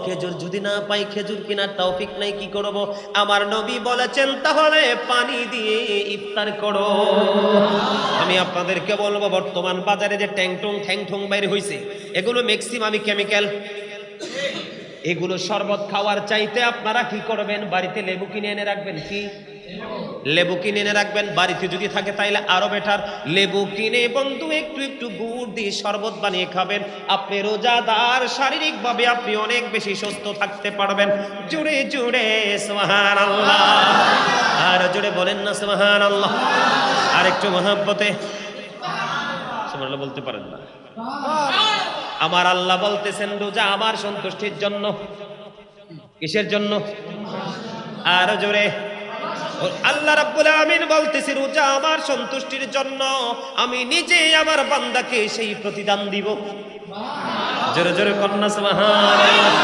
খেজুর যদি না পাই, খেজুর কেনার তৌফিক নাই, কি করব? আমার নবী বলেছেন তাহলে পানি দিয়ে ইফতার করো। আমি আপনাদেরকে বলবো, বর্তমান বাজারে যে ট্যাংটং ঠ্যাংঠং বাইরে হয়েছে, এগুলো ম্যাক্সিমামই কেমিক্যাল। এগুলো শরবত খাওয়ার চাইতে আপনারা কি করবেন? বাড়িতে লেবু কিনে এনে রাখবেন। কি লেবু কিনে এনে রাখবেন, বাড়িতে যদি থাকে তাইলে আরো বেটার। লেবু কিনে বন্ধু একটু একটু গুড় দিয়ে শরবত বানিয়ে খাবেন। আপনি রোজাদার, শারীরিকভাবে আপনি অনেক বেশি সুস্থ থাকতে পারবেন। জুড়ে জুড়ে সুবহানাল্লাহ। আর জুড়ে বলেন না সুবহানাল্লাহ। আর একটু মহব্বতে সুবহানাল্লাহ বলতে পারেন না? আমার আল্লাহ বলতেছেন রোজা আমার সন্তুষ্টির জন্য। কিসের জন্য? আর জোরে আল্লাহ রাব্বুল আমিন বলতেছে রোজা আমার সন্তুষ্টির জন্য, আমি নিজে আমার বান্দাকে সেই প্রতিদান দিব। জোরে জোরে কন্যা সুবহানাল্লাহ।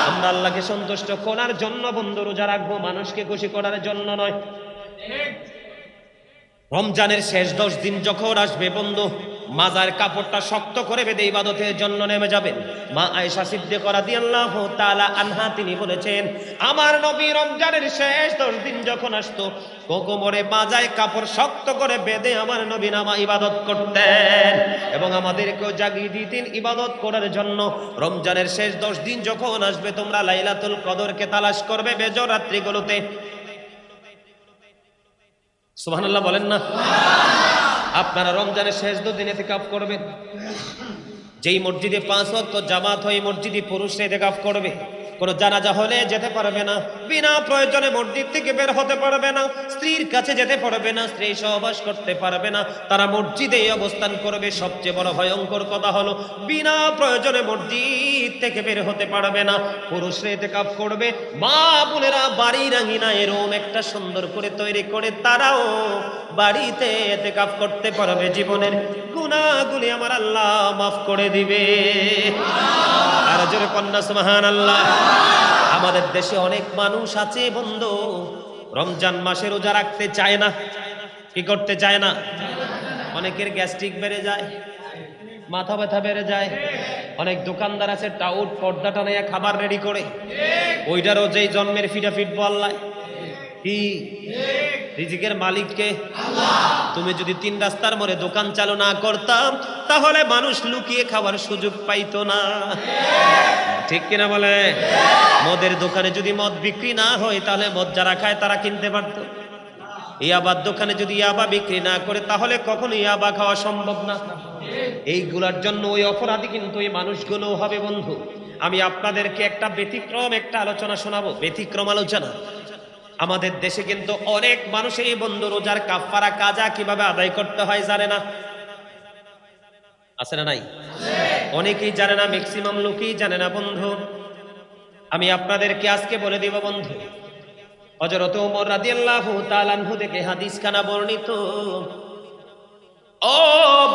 আমরা আল্লাহকে সন্তুষ্ট করার জন্য বন্ধু রোজা রাখবো, মানুষকে খুশি করার জন্য নয়। রমজানের শেষ 10 দিন যখন আসবে বন্ধু, মাজার কাপড়টা শক্ত করে বেঁধে ইবাদতের জন্য নেমে যাবেন। মা আয়েশা সিদ্দিকা রাদিয়াল্লাহু তাআলা আনহা তিনি বলেছেন, আমার নবী রমজানের শেষ 10 দিন যখন আসতো, কোমরে মাজায় কাপড় শক্ত করে বেঁধে আমার নবী নামা ইবাদত করতেন এবং আমাদেরকেও জাগিয়ে দিতেন ইবাদত করার জন্য। রমজানের শেষ 10 দিন যখন আসবে, তোমরা লাইলাতুল কদরকে তালাশ করবে বেজর রাত্রিগুলোতে। সুবহানাল্লাহ বলেন না? আপনারা রমজানের শেষ 2 দিন ইতিকাফ করবেন। যেই মসজিদে 5 ওয়াক্ত জামাত হয়, মসজিদে পুরুষরা ইতিকাফ করবে। কোনো জানাজা হলে যেতে পারবে না, বিনা প্রয়োজনে মসজিদ থেকে বের হতে পারবে না, স্ত্রীর কাছে যেতে পারবে না, স্ত্রী সহবাস করতে পারবে না, তারা মসজিদেই অবস্থান করবে। সবচেয়ে বড় ভয়ঙ্কর কথা হলো বিনা প্রয়োজনে মসজিদ থেকে বের হতে পারবে না। পুরুষরা ইতিকাফ করবে, মা বোনেরা বাড়ির আঙিনায় রুম একটা সুন্দর করে তৈরি করে তারাও বাড়িতে ইতিকাফ করতে পারবে। জীবনের গুনাহগুলি আমার আল্লাহ মাফ করে দিবে। আর জোরে কন্যা সুবহানাল্লাহ। আমাদের দেশে অনেক মানুষ আছে বন্ধু, রমজান মাসে রোজা রাখতে চায় না। কি করতে চায় না? অনেকের গ্যাস্ট্রিক বেড়ে যায়, মাথা ব্যথা বেড়ে যায়। অনেক দোকানদার আছে টাউট পর্দা টানাইয়া খাবার রেডি করে, ওইটারও যেই জন্মের ফিটাফিট বললাই কি রিজিকের মালিককে আল্লাহ। তুমি যদি 3 রাস্তার মোড়ে দোকান চালু না করতাম, তাহলে মানুষ লুকিয়ে খাবার সুযোগ পাইতো না। ঠিক কিনা বলে? মদের দোকানে যদি মদ বিক্রি না হয়, তাহলে মদ যারা খায় তারা কিনতে পারত। ইয়াবার দোকানে যদি ইয়াবা বিক্রি না করে, তাহলে কখনো ইয়াবা খাওয়া সম্ভব না। এইগুলার জন্য ওই অপরাধী কিন্তু এই মানুষগুলো হবে বন্ধু। আমি আপনাদেরকে একটা ব্যতিক্রম একটা আলোচনা শোনাবো, ব্যতিক্রম আলোচনা। আমাদের দেশে কিন্তু অনেক মানুষ এই বন্ধু রোজার কাফারা কাজা কিভাবে আদায় করতে হয় জানে না। আছে না নাই? অনেকেই জানে না, ম্যাক্সিমাম লোকই জানে না বন্ধু। আমি আপনাদেরকে আজকে বলে দিব বন্ধু। হযরত ওমর রাদিয়াল্লাহু তাআলা আনহু থেকে হাদিস খানা বর্ণিত। ও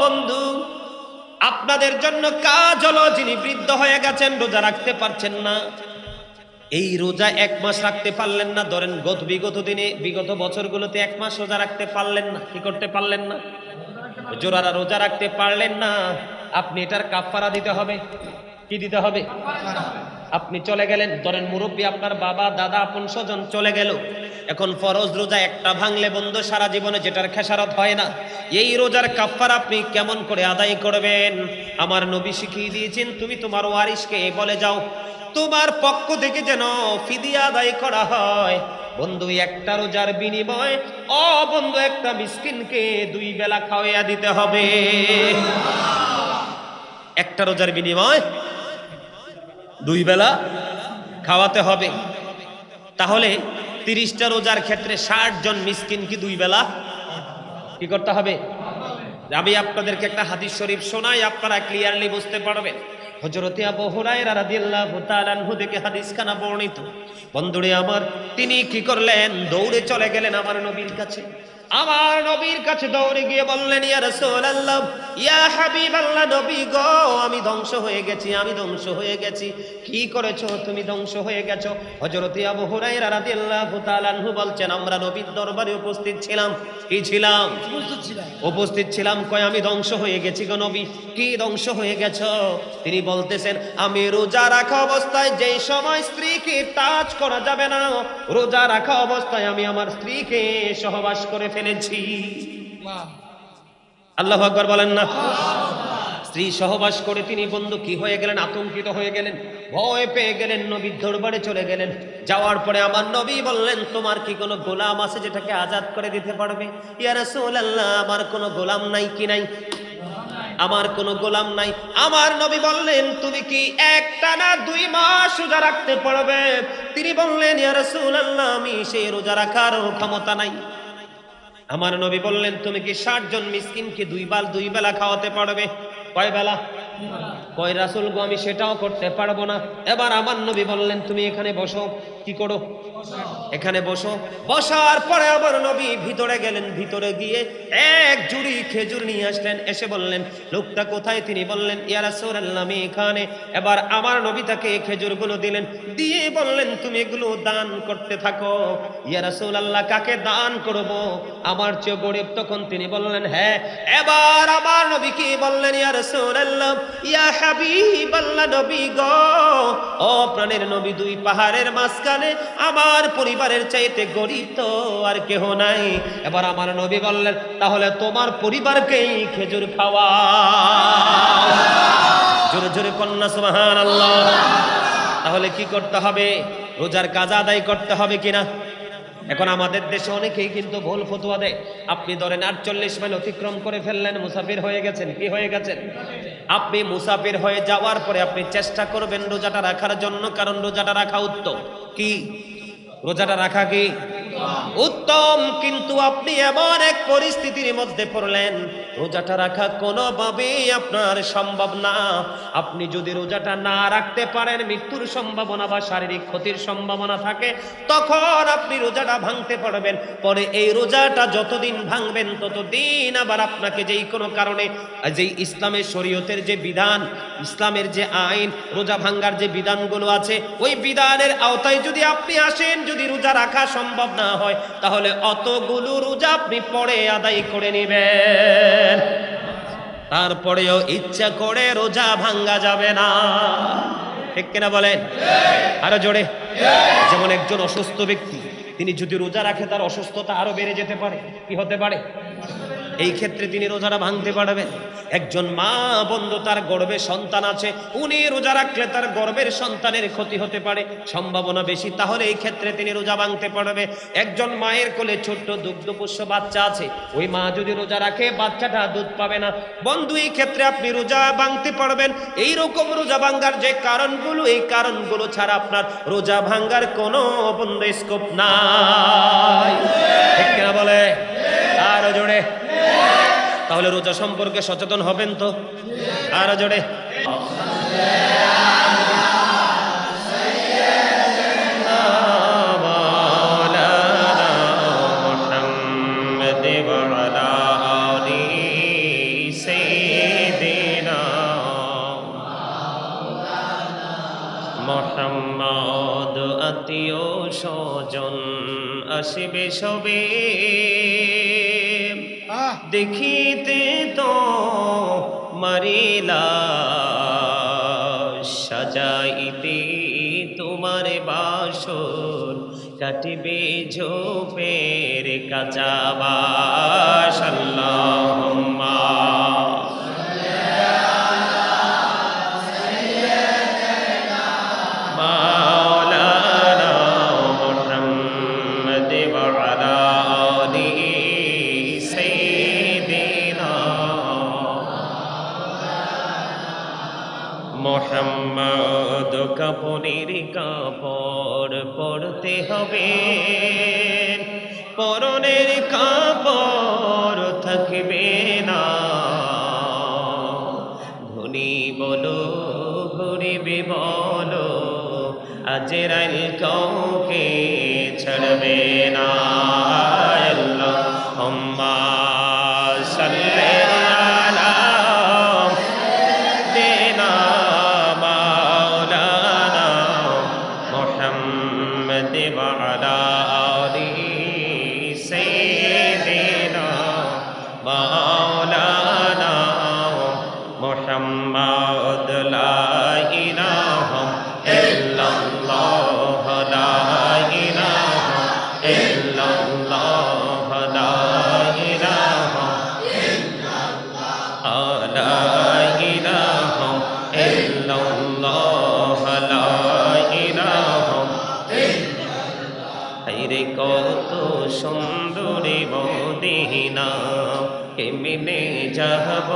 বন্ধু, আপনাদের জন্য কাজ হলো, যিনি বৃদ্ধ হয়ে গেছেন, রোজা রাখতে পারছেন না, এই রোজা 1 মাস রাখতে পারলেন না, ধরেন বিগত দিনে বিগত বছরগুলোতে 1 মাস রোজা রাখতে পারলেন না, কি করতে পারলেন না? জোরারা রোজা রাখতে পারলেন না, আপনি এটার কাফারা দিতে হবে। কি দিতে হবে? আপনি চলে গেলেন, ধরেন মুরব্বী আপনার বাবা দাদা আপন স্বজন চলে গেল, এখন ফরজ রোজা একটা ভাঙলে বন্ধু সারা জীবনে যেটার খেসারত হয় না, এই রোজার কাফারা আপনি কেমন করে আদায় করবেন? আমার নবী শিখিয়ে দিয়েছেন, তুমি তোমার ওয়ারিসকে বলে যাও তোমার পক্ষ থেকে যেন ফিদিয়া আদায় করা হয়। বন্ধু একটা রোজার বিনিময় বন্ধু একটা মিসকিনকে 2 বেলা খাওয়াইয়া দিতে হবে। একটা রোজার বিনিময় 2 বেলা খাওয়াতে হবে। তাহলে 30টা রোজার ক্ষেত্রে 60 জন মিসকিনকে 2 বেলা কি করতে হবে? আমি আপনাদেরকে একটা হাদিস শরীফ শোনাই, আপনারা ক্লিয়ারলি বুঝতে পারবেন। হযরত আবু হুরায়রা রাদিয়াল্লাহু তাআলা আনহু থেকে হাদিস খানা বর্ণিত। বন্ধুরে আমার, তিনি কি করলেন? দৌড়ে চলে গেলেন আমার নবীর কাছে। আমার নবীর কাছে দৌড়ে গিয়ে বললেন, ইয়া রাসূলুল্লাহ, ইয়া হাবিবাল্লাহ, নবী গো, আমি ধ্বংস হয়ে গেছি, আমি ধ্বংস হয়ে গেছি। কি করেছো তুমি? ধ্বংস হয়ে গেছো? হযরত আবু হুরায়রা রাদিয়াল্লাহু তাআলা আনহু বলছেন, আমরা নবীর দরবারে উপস্থিত ছিলাম। কি ছিলাম? উপস্থিত ছিলাম। কয় আমি ধ্বংস হয়ে গেছি গো নবী। কি ধ্বংস হয়ে গেছো? তিনি বলতেছেন, আমি রোজা রাখা অবস্থায় যেই সময় স্ত্রীকে টাচ করা যাবে না, রোজা রাখা অবস্থায় আমি আমার স্ত্রীকে সহবাস করে ফেলেছি। আল্লাহু আকবার বলেন না? স্ত্রী সহবাস করে তিনি বন্ধু কি হয়ে গেলেন? আতঙ্কিত হয়ে গেলেন, ভয় পেয়ে গেলেন, নবীর দরবারে চলে গেলেন। যাওয়ার পরে আমার নবী বললেন, তোমার কি কোনো গোলাম আছে যেটাকে আজাদ করে দিতে পারবে? ইয়া রাসূলুল্লাহ, আমার কোনো গোলাম নাই। কি নাই? আমার কোনো গোলাম নাই। আমার নবী বললেন, তুমি কি একটানা 2 মাস রোজা রাখতে পারবে? তিনি বললেন, ইয়া রাসূলুল্লাহ, আমি সেই রোজা রাখার ক্ষমতা নাই। আমার নবী বললেন, তুমি কি 60 জন মিসকিনকে 2 বেলা খাওয়াতে পারবে? কয় বেলা? কয় রাসূল গো, আমি সেটাও করতে পারবো না। এবার আমার নবী বললেন, তুমি এখানে বসো, কি করো? এখানে বসো। বসার পরে আমার নবী ভিতরে গেলেন, ভিতরে গিয়ে এক জুড়ি খেজুর নিয়ে আসলেন, এসে বললেন লোকটা কোথায়? তিনি বললেন ইয়া রাসূলুল্লাহ আমি এখানে। এবার আমার নবী তাকে খেজুরগুলো দিলেন, দিয়ে বললেন তুমি এগুলো দান করতে থাকো। ইয়া রাসূলুল্লাহ কাকে দান করব? আমার চেয়ে গরিব। তখন তিনি বললেন হ্যাঁ। এবার আমার নবী কি বললেন? ইয়া রাসূলুল্লাহ ইয়া হাবিবাল্লাহ, নবী গো, ও প্রাণের নবী, দুই পাহাড়ের মাঝখানে আমার পরিবারের চাইতে গরিব তো আর কেহ নাই। এবার আমার নবী বললেন তাহলে তোমার পরিবারকেই খেজুর খাওয়া। জোরে জোরে কন্যা সুবহানাল্লাহ। তাহলে কি করতে হবে? রোজার কাজা আদায় করতে হবে কিনা? এখন আমাদের দেশে অনেকেই কিন্তু ভুল ফতোয়া দেয়। আপনি ধরেন 48 মাইল অতিক্রম করে ফেললেন, মুসাফির হয়ে গেছেন। কি হয়ে গেছেন? আপনি মুসাফির হয়ে যাওয়ার পরে আপনি চেষ্টা করবেন রোজাটা রাখার জন্য, কারণ রোজাটা রাখা উত্তম। কি? রোজাটা রাখা কি উত্তম। কিন্তু আপনি এমন এক পরিস্থিতির মধ্যে পড়লেন, রোজাটা রাখা কোনোভাবেই আপনার সম্ভব না। আপনি যদি রোজাটা না রাখতে পারেন, মৃত্যুর সম্ভাবনা বা শারীরিক ক্ষতির সম্ভাবনা থাকে, তখন আপনি রোজাটা ভাঙতে পারবেন। পরে এই রোজাটা যতদিন ভাঙবেন ততদিন আবার আপনাকে যেই কোনো কারণে, যেই ইসলামের শরীয়তের যে বিধান, ইসলামের যে আইন, রোজা ভাঙ্গার যে বিধানগুলো আছে, ওই বিধানের আওতায় যদি আপনি আসেন, যদি রোজা রাখা সম্ভব না হয়, তাহলে অতগুলো রোজা আপনি পরে আদায় করে নেবেন। তারপরেও ইচ্ছা করে রোজা ভাঙ্গা যাবে না। ঠিক কিনা বলেন? আরো জোরে। যেমন একজন অসুস্থ ব্যক্তি, তিনি যদি রোজা রাখে তার অসুস্থতা আরো বেড়ে যেতে পারে। কি হতে পারে? এই ক্ষেত্রে তিনি রোজাটা ভাঙতে পারবেন। একজন মা বন্ধু, তার গর্ভে সন্তান আছে, উনি রোজা রাখলে তার গর্ভের সন্তানের ক্ষতি হতে পারে, সম্ভাবনা বেশি, তাহলে এই ক্ষেত্রে তিনি রোজা ভাঙতে পারবে। একজন মায়ের কোলে ছোট্ট দুগ্ধপোষ্য বাচ্চা আছে, ওই মা যদি রোজা রাখে বাচ্চাটা দুধ পাবে না। বন্ধু, এই ক্ষেত্রে আপনি রোজা ভাঙতে পারবেন। এই রকম রোজা ভাঙ্গার যে কারণগুলো, এই কারণগুলো ছাড়া আপনার রোজা ভাঙ্গার কোনো বন্ধ স্কোপ নাই। ঠিক কিনা বলে? আরো জোরে। তাহলে রোজা সম্পর্কে সচেতন হবেন তো? আরো জোরে। মোহাম্মদ আত্মীয় স্বজন আসিবে সবে, দেখিতে তো মারিলা, সাজাইতে তোমার বাসর, কাটিবে ঝোপের কাঁচাবাস। আল্লাহুম্মা মোহাম্মদ কাপড়ের কাপড় পরতে হবে, পরনের কাপড় থাকবে না। ধনী বলো গরিবে বলো, আজরাইল কাউকে ছাড়বে না। আল্লাহুম্মা সাল্লি আলা মুহাম্মদ, লা ইলাহা ইল্লাল্লাহ, লা ইলাহা ইল্লাল্লাহ, লা ইলাহা ইল্লাল্লাহ, লা ইলাহা ইল্লাল্লাহ, লা ইলাহা ইল্লাল্লাহ। হায়রে কত সুন্দরী মদিনা, কেমনে যাব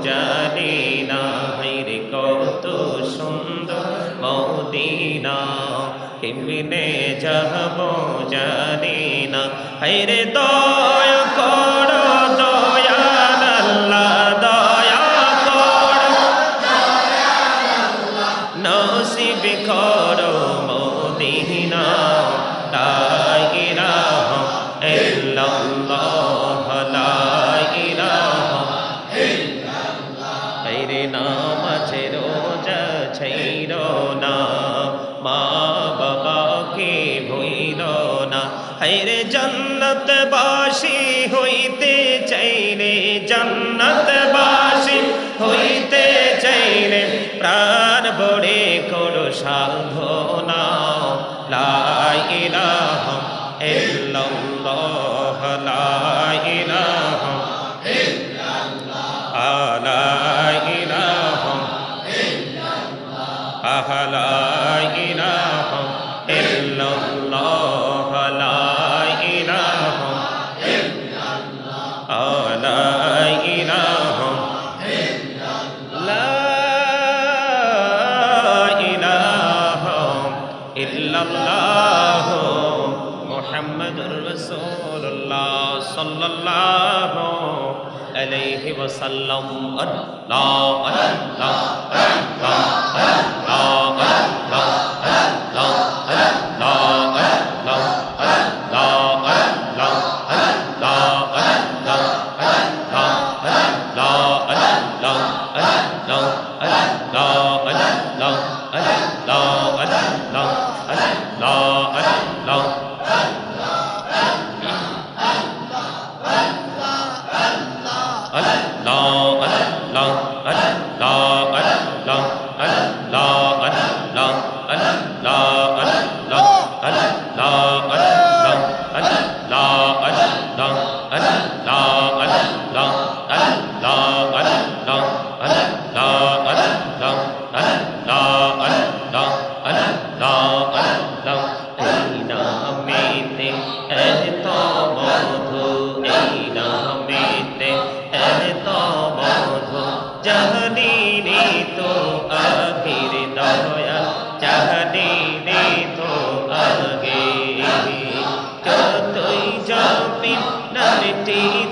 জানি না। হায়রে কত সুন্দর মদিনা, কেমনে যাব জানি না। হায়রে দয়া করো দয়াল আল্লাহ, দয়া করো নসিব করো মদিনা। রে জান্নাতবাসী হইতে চাইলে, জান্নাতবাসী হইতে চাইলে প্রাণ ভরে করো সাধনা। লা ইলাহা ইল্লাল্লাহ, লা ইলাহা ইল্লাল্লাহ, লা ইলাহা ইল্লাল্লাহ, লা ইলাহা ইল্লাল্লাহ, লা ইলাহা ইল্লাল্লাহ, লা ইলাহা ইল্লাল্লাহ মুহাম্মাদুর রাসূলুল্লাহ সাল্লাল্লাহু আলাইহি ওয়াসাল্লাম। আল্লাহ আল্লাহ আল্লাহ আল্লাহ আল্লাহ আল্লাহ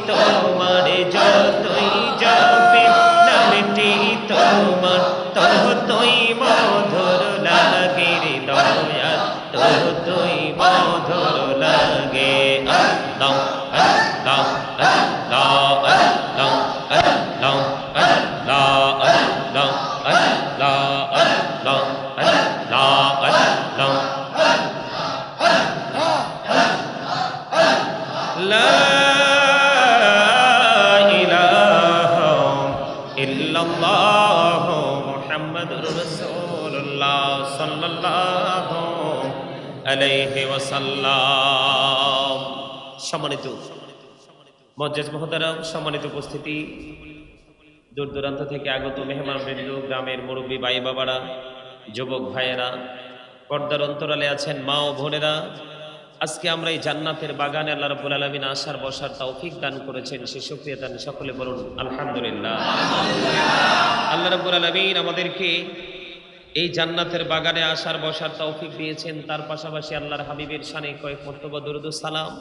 তোমার যতই যাবে নামটি তোমার ততই মধুর লাগে রে দয়া, ততই মধুর লাগে। আল্লাহ আল্লাহ আল্লাহ আল্লাহ আল্লাহ আল্লাহ আল্লাহ আল্লাহ আল্লাহ আল্লাহ লা আলাইহি ওয়াসাল্লাম। সম্মানিত মুআজ্জিজ মুহতারাম, সম্মানিত উপস্থিতি, দূর দূরান্ত থেকে আগত মেহমানবৃন্দ, গ্রামের মুরব্বী ভাই বাবারা, যুবক ভাইয়েরা, পর্দার অন্তরালে আছেন মা ও বোনেরা, আজকে আমরা এই জান্নাতের বাগানে আল্লাহ রাব্বুল আলামিন আসার বসার তৌফিক দান করেছেন, সে শুকরিয়া দান সকলে বলুন আলহামদুলিল্লাহ। আল্লাহ রাব্বুল আলামিন আমাদেরকে এই জান্নাতের বাগানে আসার বসার তৌফিক দিয়েছেন, তার পাশাপাশি আল্লাহর হাবিবের শানে কয়েক মর্তবা দরুদ ও সালাম,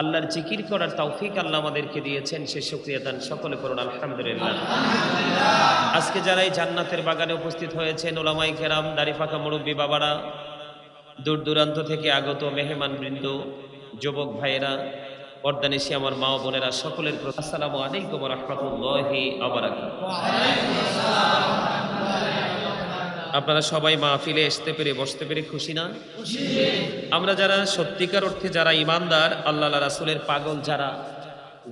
আল্লাহর জিকির করার তৌফিক আল্লাহ আমাদেরকে দিয়েছেন, সে শুকরিয়া দান সকলে করুন আলহামদুলিল্লাহ। আজকে যারা এই জান্নাতের বাগানে উপস্থিত হয়েছেন, ওলামায়ে কেরাম, দাড়ি পাকা মুরব্বী বাবারা, দূর দূরান্ত থেকে আগত মেহমান বৃন্দ, যুবক ভাইয়েরা, পর্দানিশী আমার মা ও বোনেরা, সকলের প্রতি আসসালামু আলাইকুম ওয়া রাহমাতুল্লাহি ওয়া বারাকাতুহু। আপনারা সবাই মাহফিলে আসতে পেরে বসতে পেরে খুশি না? আমরা যারা সত্যিকার অর্থে যারা ইমানদার, আল্লাহ রাসূলের পাগল, যারা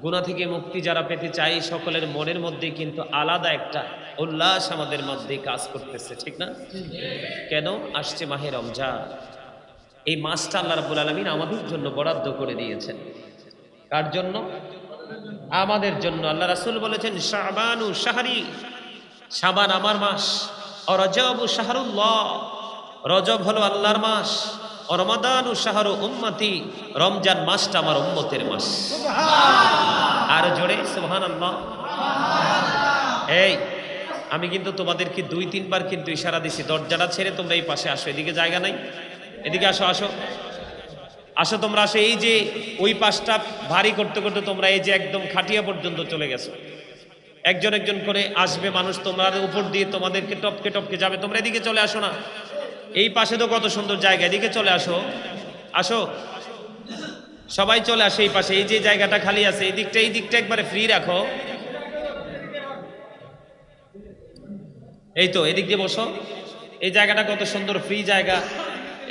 গুনাহ থেকে মুক্তি যারা পেতে চাই, সকলের মনের মধ্যে কিন্তু আলাদা একটা উল্লাস আমাদের মধ্যে কাজ করতেছে, ঠিক না? কেন? আসছে মাহে রমজান, এই মাসটা আল্লাহ রাব্বুল আলামিন আমাদের জন্য বরাদ্দ করে দিয়েছেন। কার জন্য? আমাদের জন্য। আল্লাহ রাসূল বলেছেন শাবানু শাহরি, শাবান আমার মাস, রজবু শাহরুল্লাহ, রজব হলো আল্লাহর মাস, রমাদানু শাহরু উম্মতি, রমজান মাসটা আমার উম্মতের মাস। আর জোরে সুবহানাল্লাহ। এই আমি কিন্তু তোমাদেরকে 2-3 বার কিন্তু ইশারা দিছি, দরজাটা ছেড়ে তোমরা এই পাশে আসো, এদিকে জায়গা নাই, এদিকে আসো আসো আসো, তোমরা আসো। এই যে ওই পাশটা ভারী করতে করতে তোমরা এই যে একদম খাটিয়া পর্যন্ত চলে গেছো, একজন একজন করে আসবে মানুষ, তোমাদের উপর দিয়ে তোমাদেরকে টপকে টপকে যাবে, তোমরা এদিকে চলে আসো না। এই পাশে তো কত সুন্দর জায়গা, এদিকে চলে আসো, আসো সবাই চলে আসো এই পাশে। এই যে জায়গাটা খালি আছে, এই দিকটা একবারে ফ্রি রাখো। এই তো এদিক দিয়ে বসো, এই জায়গাটা কত সুন্দর ফ্রি জায়গা,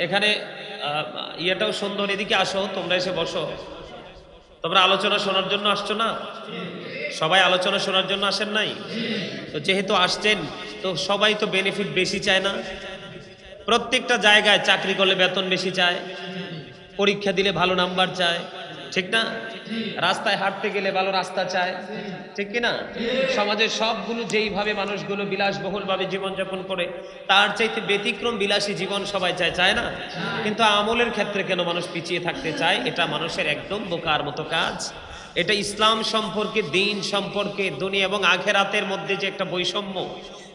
এখানে ইয়েটাও সুন্দর, এদিকে আসো, তোমরা এসে বসো। তোমরা আলোচনা শোনার জন্য আসছো না? সবাই আলোচনা শোনার জন্য আসেন নাই? তো যেহেতু আসছেন, তো সবাই তো বেনিফিট বেশি চায় না? প্রত্যেকটা জায়গায় চাকরি করলে বেতন বেশি চায়, পরীক্ষা দিলে ভালো নাম্বার চায়, ঠিক না? রাস্তায় হাঁটতে গেলে ভালো রাস্তা চায়, ঠিক কি না? সমাজের সবগুলো যেইভাবে মানুষগুলো বিলাসবহুল ভাবে জীবনযাপন করে, তার চাইতে ব্যতিক্রম বিলাসী জীবন সবাই চায়, চায় না? কিন্তু আমলের ক্ষেত্রে কেন মানুষ পিছিয়ে থাকতে চায়? এটা মানুষের একদম বোকার মতো কাজ। এটা ইসলাম সম্পর্কে, দিন সম্পর্কে, দুনিয়া এবং আখেরাতের মধ্যে যে একটা বৈষম্য,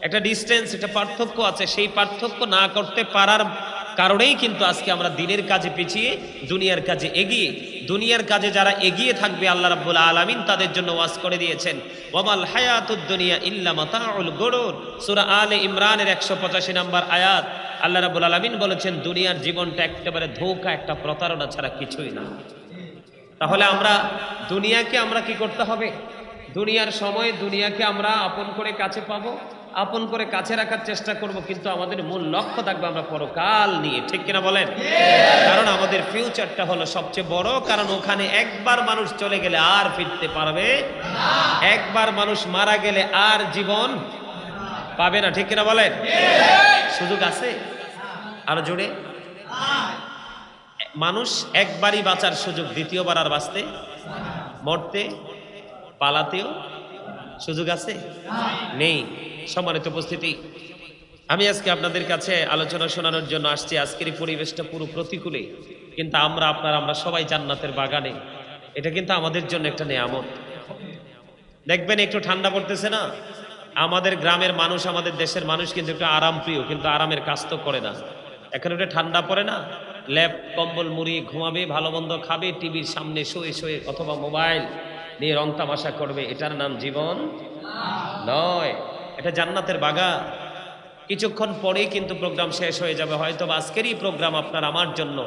একটা ডিস্টেন্স, একটা পার্থক্য আছে, সেই পার্থক্য না করতে পারার কারণেই কিন্তু আজকে আমরা দিনের কাজে পিছিয়ে, দুনিয়ার কাজে এগিয়ে। দুনিয়ার কাজে যারা এগিয়ে থাকবে, আল্লাহ রাব্বুল আলামিন তাদের জন্য ওয়াজ করে দিয়েছেন, ওয়ামাল হায়াতুদ দুনিয়া ইল্লা মাতাউল গুরুর। সূরা আলে ইমরানের 185 নম্বর আয়াত, আল্লাহ রাব্বুল আলামিন বলেছেন দুনিয়ার জীবনটা একেবারে ধোঁকা, একটা প্রতারণা ছাড়া কিছুই না। তাহলে আমরা দুনিয়াকে আমরা কি করতে হবে? দুনিয়ার সময় দুনিয়াকে আমরা আপন করে কাছে পাবো, আপন করে কাছে রাখার চেষ্টা করব, কিন্তু আমাদের মূল লক্ষ্য থাকবে আমরা পরকাল নিয়ে, ঠিক কিনা বলেন? কারণ আমাদের ফিউচারটা হলো সবচেয়ে বড়, কারণ ওখানে একবার মানুষ চলে গেলে আর ফিরতে পারবে না, একবার মানুষ মারা গেলে আর জীবন পাবে না, ঠিক কিনা বলেন? সুযোগ আছে আরো জোরে? মানুষ একবারই বাঁচার সুযোগ, দ্বিতীয়বার আর বাঁচতে, মরতে, পালাতেও সুযোগ আছে? নেই। সম্মানিত উপস্থিতি, আমি আজকে আপনাদের কাছে আলোচনা শোনানোর জন্য আসছি। আজকের এই পরিবেশটা পুরো প্রতিকূলে, কিন্তু আমরা সবাই জান্নাতের বাগানে। এটা কিন্তু আমাদের জন্য একটা নেয়ামত। দেখবেন একটু ঠান্ডা পড়তেছে না, আমাদের গ্রামের মানুষ, আমাদের দেশের মানুষ কিন্তু একটু আরাম প্রিয়, কিন্তু আরামের কাজ তো করে না। এখন একটু ঠান্ডা পড়ে না, ল্যাপ কম্বল মুড়িয়ে ঘুমাবে, ভালো মন্দ খাবে, টিভির সামনে শুয়ে শুয়ে অথবা মোবাইল নিয়ে রং তামাশা করবে। এটার নাম জীবন নয়, এটা জান্নাতের বাগান। কিছুক্ষণ পরেই কিন্তু প্রোগ্রাম শেষ হয়ে যাবে। হয়তো আজকেরই প্রোগ্রাম আপনার আমার জন্য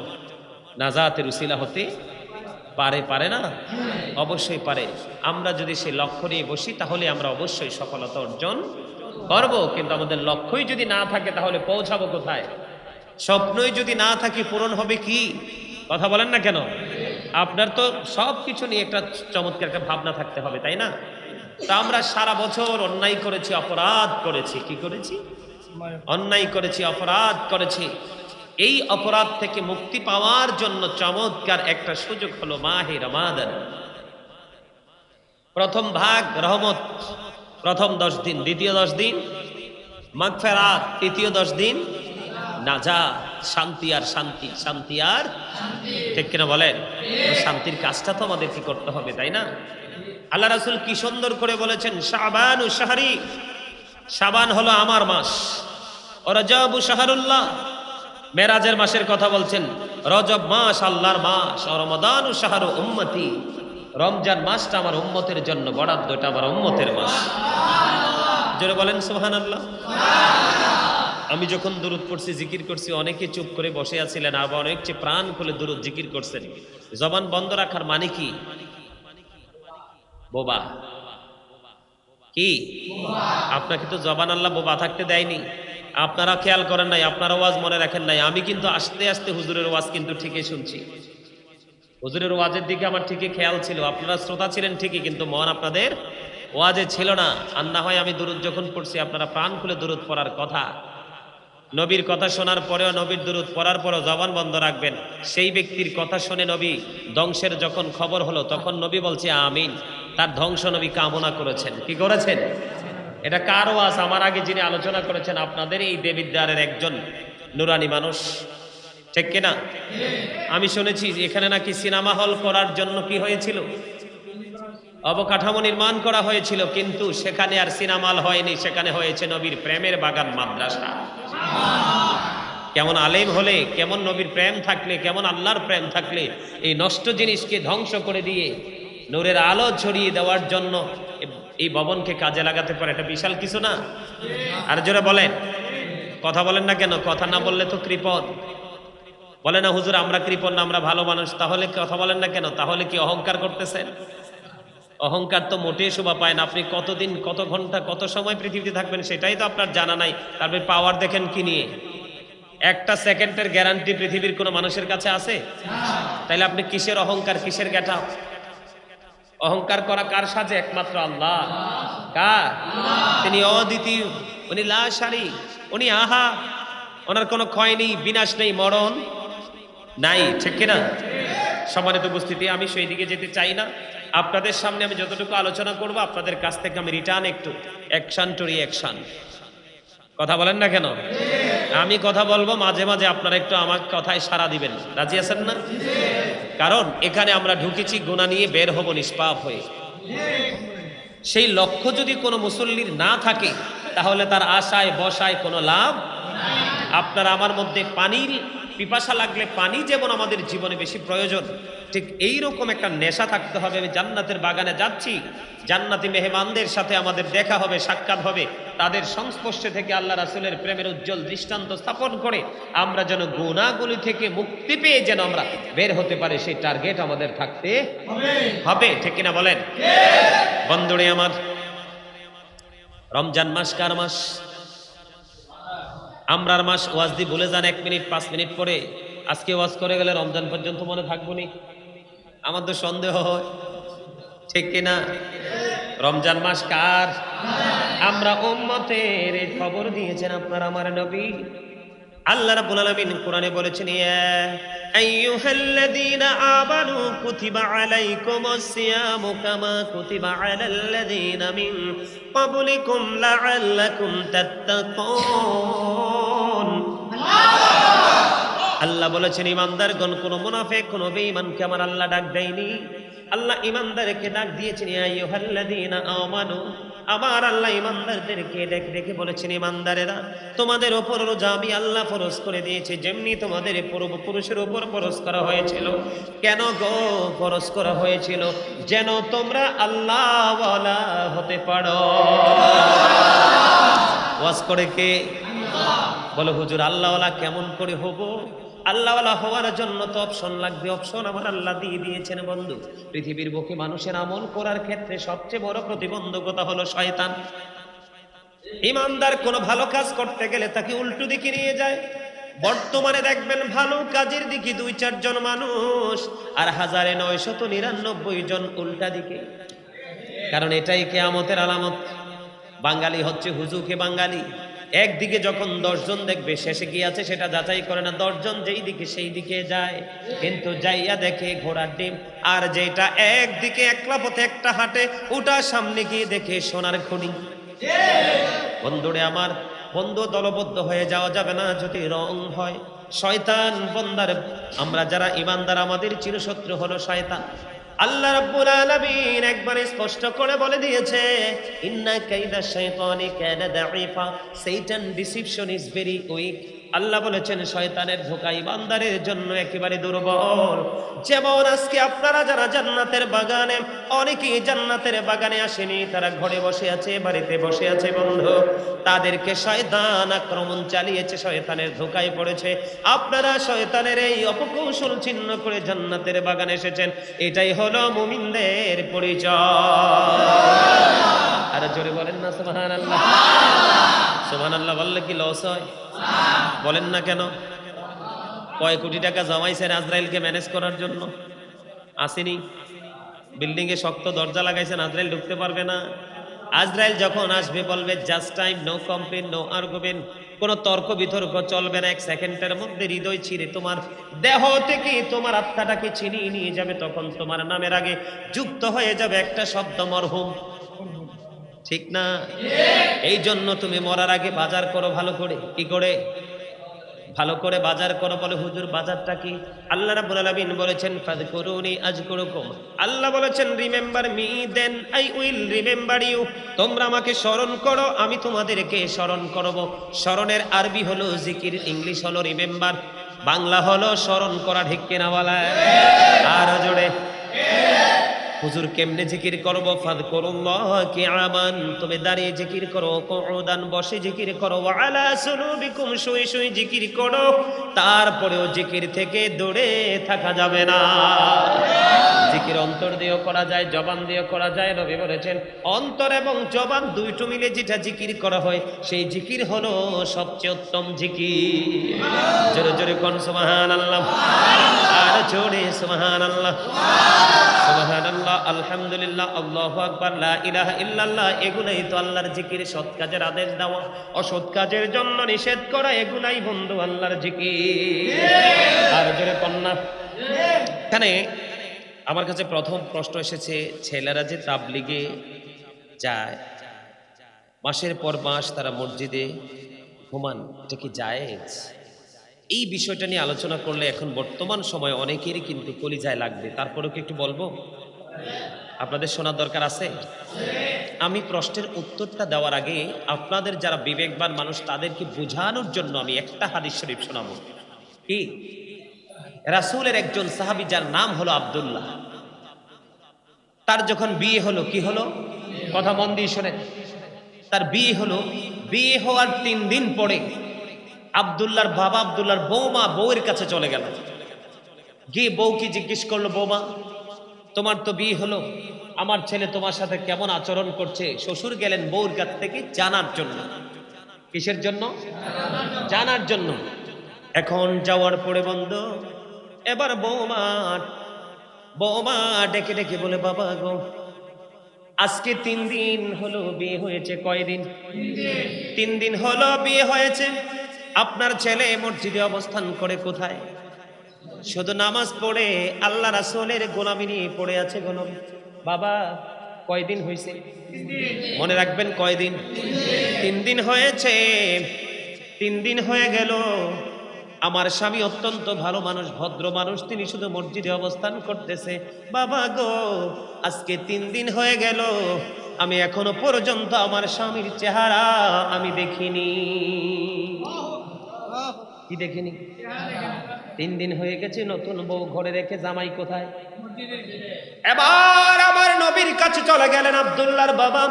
নাজাতের উসিলা হতে পারে, পারে না? অবশ্যই পারে। আমরা যদি সেই লক্ষ্য নিয়ে বসি, তাহলে আমরা অবশ্যই সফলতা অর্জন করব। কিন্তু আমাদের লক্ষ্যই যদি না থাকে, তাহলে পৌঁছাবো কোথায়? স্বপ্নই যদি না থাকে, পূরণ হবে কি? কথা বলেন না কেন? আপনার তো সব কিছু নিয়ে একটা চমৎকার একটা ভাবনা থাকতে হবে, তাই না? তা আমরা সারা বছর অন্যায় করেছি, অপরাধ করেছি। কি করেছি? অন্যায় করেছি, অপরাধ করেছি। এই অপরাধ থেকে মুক্তি পাওয়ার জন্য চমৎকার একটা সুযোগ হলো মাহে রমাদান। প্রথম ভাগ রহমত, প্রথম 10 দিন, দ্বিতীয় 10 দিন মাগফিরাত, তৃতীয় 10 দিন নাজাত, শান্তি আর শান্তি, শান্তি আর শান্তি, ঠিক কিনা বলেন? শান্তির কাজটা তো আমাদের কি করতে হবে, তাই না? আল্লাহ রাসূল কি সুন্দর করে বলেছেন, শাবানু শাহরি, শাবান হলো আমার মাস, ও রজবু শাহরুল্লাহ, মেরাজের মাসের কথা বলছেন। রজব মাস আল্লাহর মাস, ও রমাদানু শাহরু উম্মতি, রমজান মাসটা আমার উম্মতের জন্য বরাদ্দ, এটা আমার উম্মতের মাস। জোরে বলেন সুবহানাল্লাহ। আমি যখন দুরূদ পড়ছি, জিকির করছি, অনেকে চুপ করে বসে আছিলেন, আবার অনেকে প্রাণ খুলে দুরূদ জিকির করছেন। জবান বন্ধ রাখার মানে কি? বোবা। কি? আপনাকে তো জবান আল্লাহ বোবা থাকতে দেয়নি। আপনারা খেয়াল করেন নাই, আপনার ওয়াজ মনে রাখেন নাই। আমি কিন্তু আস্তে আস্তে হুজুরের ওয়াজ কিন্তু ঠিকই শুনছি। হুজুরের ওয়াজের দিকে আমার ঠিকই খেয়াল ছিল। আপনারা শ্রোতা ছিলেন ঠিকই, কিন্তু মন আপনাদের ওয়াজে ছিল না। আর না হয় আমি দুরূদ যখন পড়ছি, আপনারা প্রাণ খুলে দুরূদ পড়ার কথা। নবীর কথা শোনার পরেও, নবীর দুরূদ পড়ার পরেও জবান বন্ধ রাখবেন। সেই ব্যক্তির কথা শুনে নবী ধ্বংসের যখন খবর হলো, তখন নবী বলছে আমিন। তার ধ্বংস নবী কামনা করেছেন। কি করেছেন? এটা কার ওয়াজ? আমার আগে যিনি আলোচনা করেছেন, আপনাদের এই দেবিদ্বারের একজন নুরানি মানুষ, ঠিক কিনা? আমি শুনেছি এখানে নাকি সিনেমা হল করার জন্য কি হয়েছিল, অবকাঠামো নির্মাণ করা হয়েছিল, কিন্তু সেখানে আর সিনেমা হল হয়নি, সেখানে হয়েছে নবীর প্রেমের বাগান, মাদ্রাসা। কেমন আলেম হলে, কেমন নবীর প্রেম থাকলে, কেমন আল্লাহর প্রেম থাকলে এই নষ্ট জিনিসকে ধ্বংস করে দিয়ে নূরের আলো ছড়িয়ে দেওয়ার জন্য এই ভবনকে কাজে লাগাতে পারে, এটা বিশাল কিছু না? আর জোরে বলেন, কথা বলেন না কেন? কথা না বললে তো কৃপণ। বলে না হুজুর আমরা কৃপণ না, আমরা ভালো মানুষ। তাহলে কথা বলেন না কেন? তাহলে কি অহংকার করতেছেন? অহংকার তো মোটেই শোভা পায় না। আপনি কতদিন, কত ঘন্টা, কত সময় পৃথিবীতে থাকবেন সেটাই তো আপনার জানা নাই। তারপরে পাওয়ার দেখেন কি নিয়ে? একটা সেকেন্ডের গ্যারান্টি পৃথিবীর কোনো মানুষের কাছে আছে? তাইলে আপনি কিসের অহংকার, কিসের গেটা? অহংকার করা কার সাথে? একমাত্র আল্লাহ। কার? তিনি অদ্বিতীয়, উনি লা শারীক, উনি আহা, ওনার কোনো ক্ষয় নেই, বিনাশ নেই, মরণ নাই, ঠিক কিনা? সম্মানিত উপস্থিতি, আমি সেই দিকে যেতে চাই না। আপনাদের সামনে আমি যতটুকু আলোচনা করব, আপনাদের কাছ থেকে আমি রিটার্ন একটু অ্যাকশন টু রিঅ্যাকশন। কথা বলেন না কেন? আমি কথা বলবো, মাঝে মাঝে আপনারা একটু আমার কথায় সাড়া দিবেন। রাজি আছেন না? কারণ এখানে আমরা ঢুকেছি গুনাহ নিয়ে, বের হব নিষ্পাপ হয়ে। সেই লক্ষ্য যদি কোনো মুসল্লির না থাকে, তাহলে তার আশায় বসায় কোনো লাভ। আপনার আমার মধ্যে পানির পিপাসা লাগলে পানি যেমন আমাদের জীবনে বেশি প্রয়োজন, ঠিক এই রকম একটা নেশা থাকতে হবে। আমি জান্নাতের বাগানে যাচ্ছি, জান্নাতি মেহমানদের সাথে আমাদের দেখা হবে, সাক্ষাৎ হবে, তাদের সংস্পর্শে থেকে আল্লাহ রাসূলের প্রেমের উজ্জ্বল দৃষ্টান্ত স্থাপন করে আমরা যেন গুনাহগুলি থেকে মুক্তি পেয়ে যেন আমরা বের হতে পারি, সেই টার্গেট আমাদের থাকতে হবে। ঠিক কিনা বলেন? বন্ধুরে আমার, রমজান মাস কার মাস? আমরার মাস। ওয়াজ দি ভুলে যান 1 মিনিট 5 মিনিট পরে, আজকে ওয়াজ করে গেলে রমজান পর্যন্ত মনে থাকবো নি? আমার তো সন্দেহ হয়, ঠিক কিনা? রমজান মাস কার? আমরা উম্মতের খবর দিয়েছেন আপনার আমার নবী। আল্লাহ রাব্বুল আলামিন কোরআনে বলেছেন, ইয়া আইয়ুহাল্লাযীনা আমানু কুতিবা আলাইকুমুস সিয়ামু কামা কুতিবা আলাল্লাযীনা মিন ক্বাবলিকুম লাআল্লাকুম তাত্তাকুন। আল্লাহ বলেছেন, ইমানদারগণ, কোন মুনাফিক, কোন বেঈমানকে আমার আল্লাহ ডাক দেয়নি। আল্লাহ ইমানদারকে ডাক দিয়েছেন, ইয়া আইয়ুহাল্লাযীনা আমানু। আমার আল্লাহ ইমানদারদেরকে ডেকে বলেছেন, ইমানদারেরা, তোমাদের ওপর রোজা আমি আল্লাহ ফরজ করে দিয়েছি, যেমনি তোমাদের পূর্বপুরুষের উপর ফরজ করা হয়েছিল। কেন গো ফরজ করা হয়েছিল? যেন তোমরা আল্লাহওয়ালা হতে পারো। ওয়াজ করে কে? বলো হুজুর, আল্লাহওয়ালা কেমন করে হব? আল্লাহওয়ালা হওয়ার জন্য তো অপশন লাগবে। অপশন আমার আল্লাহ দিয়ে দিয়েছেন বন্ধু। পৃথিবীর বুকে মানুষের আমল করার ক্ষেত্রে সবচেয়ে বড় প্রতিবন্ধকতা হলো শয়তান। ইমানদার কোনো ভালো কাজ করতে গেলে তাকে উল্টো দিকে নিয়ে যায়। বর্তমানে দেখবেন ভালো কাজের দিকে 2-4 জন মানুষ, আর 1999 জন উল্টা দিকে। কারণ এটাই কিয়ামতের আলামত। বাঙালি হচ্ছে হুজুকে বাঙালি। একদিকে যখন 10 জন দেখবে, শেষে কি আছে সেটা যাচাই করে না। 10 জন যেই দিকে সেই দিকে যায়, কিন্তু যাইয়া দেখে ঘোড়ার ডিম। আর যেটা একদিকে একলা পথে একটা হাঁটে, ওটা সামনে গিয়ে দেখে সোনার খনি। বন্ধুরে আমার, বন্ধু দলবদ্ধ হয়ে যাওয়া যাবে না যদি রং হয়। শয়তান বন্দার, আমরা যারা ইমানদার, আমাদের চিরশত্রু হলো শয়তান। আল্লাহ রাব্বুল আলামিন একবারে স্পষ্ট করে বলে দিয়েছে, ইন্না কাইদা শাইতানি কানা দাঈফা। শয়তান ডিসিপশন ইজ ভেরি উইক। আল্লাহ বলেছেন, শয়তানের ধোঁকা ইমানদারের জন্য একেবারে দুর্বল। যেমন আজকে আপনারা যারা জান্নাতের বাগানে, অনেকেই জান্নাতের বাগানে আসেনি, তারা ঘরে বসে আছে, বাড়িতে বসে আছে বন্ধু, তাদেরকে শয়তান আক্রমণ চালিয়েছে, শয়তানের ধোঁকায় পড়েছে। আপনারা শয়তানের এই অপকৌশল ছিন্ন করে জান্নাতের বাগানে এসেছেন। এটাই হলো মুমিনদের পরিচয়। আর জোরে বলেন না সুবহানাল্লাহ। সুবহানাল্লাহ বললে কি লস হয়? বলেন না কেন? কয় কোটি টাকা জমাইছেন আজরাইলকে ম্যানেজ করার জন্য? আসেনি? বিল্ডিং এ শক্ত দরজা লাগাইছেন, আজরাইল ঢুকতে পারবে না। আজরাইল যখন আসবে বলবে just time, no complain, no argument. কোনো তর্ক বিতর্ক চলবে না। 1 সেকেন্ডের মধ্যে হৃদয় ছিঁড়ে তোমার দেহ থেকে তোমার আত্মাটাকে ছিনিয়ে নিয়ে যাবে। তখন তোমার নামের আগে যুক্ত হয়ে যাবে একটা শব্দ, মরহুম। ঠিক না? এই জন্য তুমি মরার আগে বাজার করো ভালো করে। কি করে? ভালো করে বাজার করো। বলে হুজুর বাজারটা কি? আল্লাহ রাব্বুল আলামিন বলেছেন, ফাযকুরুনি আযকুরুকুম। আল্লাহ বলেছেন, remember me then I will remember you. তোমরা আমাকে স্মরণ করো, আমি তোমাদেরকে স্মরণ করব। স্মরণের আরবি হলো জিকির, ইংলিশ হলো রিমেম্বার, বাংলা হলো স্মরণ করা। ঠিক কিনা বলা? আর জোরে। হুজুর কেমনে জিকির করব? ফাযকুরুল্লাহ কিয়ামান, তুমি দাঁড়িয়ে জিকির করো, কুউদান বসে জিকির করো, ওয়া আলা সুনুবিকুম শুয়ে শুয়ে জিকির করো। তারপরেও জিকির থেকে দূরে থাকা যাবে না। জিকির অন্তর দিয়েও করা যায়, জবান দিয়েও করা যায়। নবী বলেছেন অন্তর এবং জবান দুইটো মিলে যেটা জিকির করা হয় সেই জিকির হলো সবচেয়ে উত্তম জিকির। জোরে জোরে কোন সুবহানাল্লাহ, আর জোরে সুবহানাল্লাহ, সুবহানাল্লাহ, আলহামদুলিল্লাহ, আল্লাহু আকবার, লা ইলাহা ইল্লাল্লাহ। এগুলাই তো আল্লাহর জিকির। সৎ কাজের আদেশ দেওয়া, অসৎ কাজের জন্য নিষেধ করা, এগুলাই বন্ধু আল্লাহর জিকির। আর জোরে কন্যা। এখানে আমার কাছে প্রথম প্রশ্ন এসেছে, ছেলেরা যে তাবলিগে যায়, মাসের পর মাস তারা মসজিদে ঘুমান, এটা কি জায়েজ? এই বিষয়টা নিয়ে আলোচনা করলে এখন বর্তমান সময়ে অনেকেরই কিন্তু কলিজায় লাগবে। তারপরেও কি একটু বলবো? আপনাদের শোনার দরকার আছে। আমি প্রশ্নের উত্তরটা দেওয়ার আগে আপনাদের যারা বিবেকবান মানুষ তাদেরকে বোঝানোর জন্য আমি একটা হাদিস শরীফ শোনাবো। কি? রাসূলের একজন সাহাবী যার নাম হলো আব্দুল্লাহ, তার যখন বিয়ে হলো, কি হলো? কথা মন দিয়ে শোনেন। তার বিয়ে হলো, বিয়ে হওয়ার 3 দিন পরে আব্দুল্লাহর বাবা আব্দুল্লাহর বৌমা বউয়ের কাছে চলে গেল। গিয়ে বউকে জিজ্ঞেস করলো, বৌমা তোমার তো বিয়ে হলো, আমার ছেলে তোমার সাথে কেমন আচরণ করছে? শ্বশুর গেলেন বউর কাছ থেকে জানার জন্য। কিসের জন্য? জানার জন্য। এখন যাওয়ার পরে বন্ধু এবার বৌমা ডেকে ডেকে বলে, বাবা গো, আজকে 3 দিন হলো বিয়ে হয়েছে। কয়দিন? 3 দিন হলো বিয়ে হয়েছে। আপনার ছেলে মসজিদে অবস্থান করে কোথায়? শুধু নামাজ পড়ে আল্লাহ রাসূলের গোলামি নিয়ে পড়ে আছে। গোলামি। বাবা কয়দিন হয়েছে? মনে রাখবেন কয়দিন? 3 দিন হয়েছে। 3 দিন হয়ে গেল। আমার স্বামী অত্যন্ত ভালো মানুষ, ভদ্র মানুষ, তিনি শুধু মসজিদে অবস্থান করতেছে। বাবা গো, আজকে 3 দিন হয়ে গেল, আমি এখনো পর্যন্ত আমার স্বামীর চেহারা আমি দেখিনি। কি দেখিনি? 3 দিন হয়ে গেছে, নতুন বউ ঘরে রেখে জামাই কোথায়? এবার আমার নবীর কাছে চলে গেলেন আব্দুল্লাহর বাবা,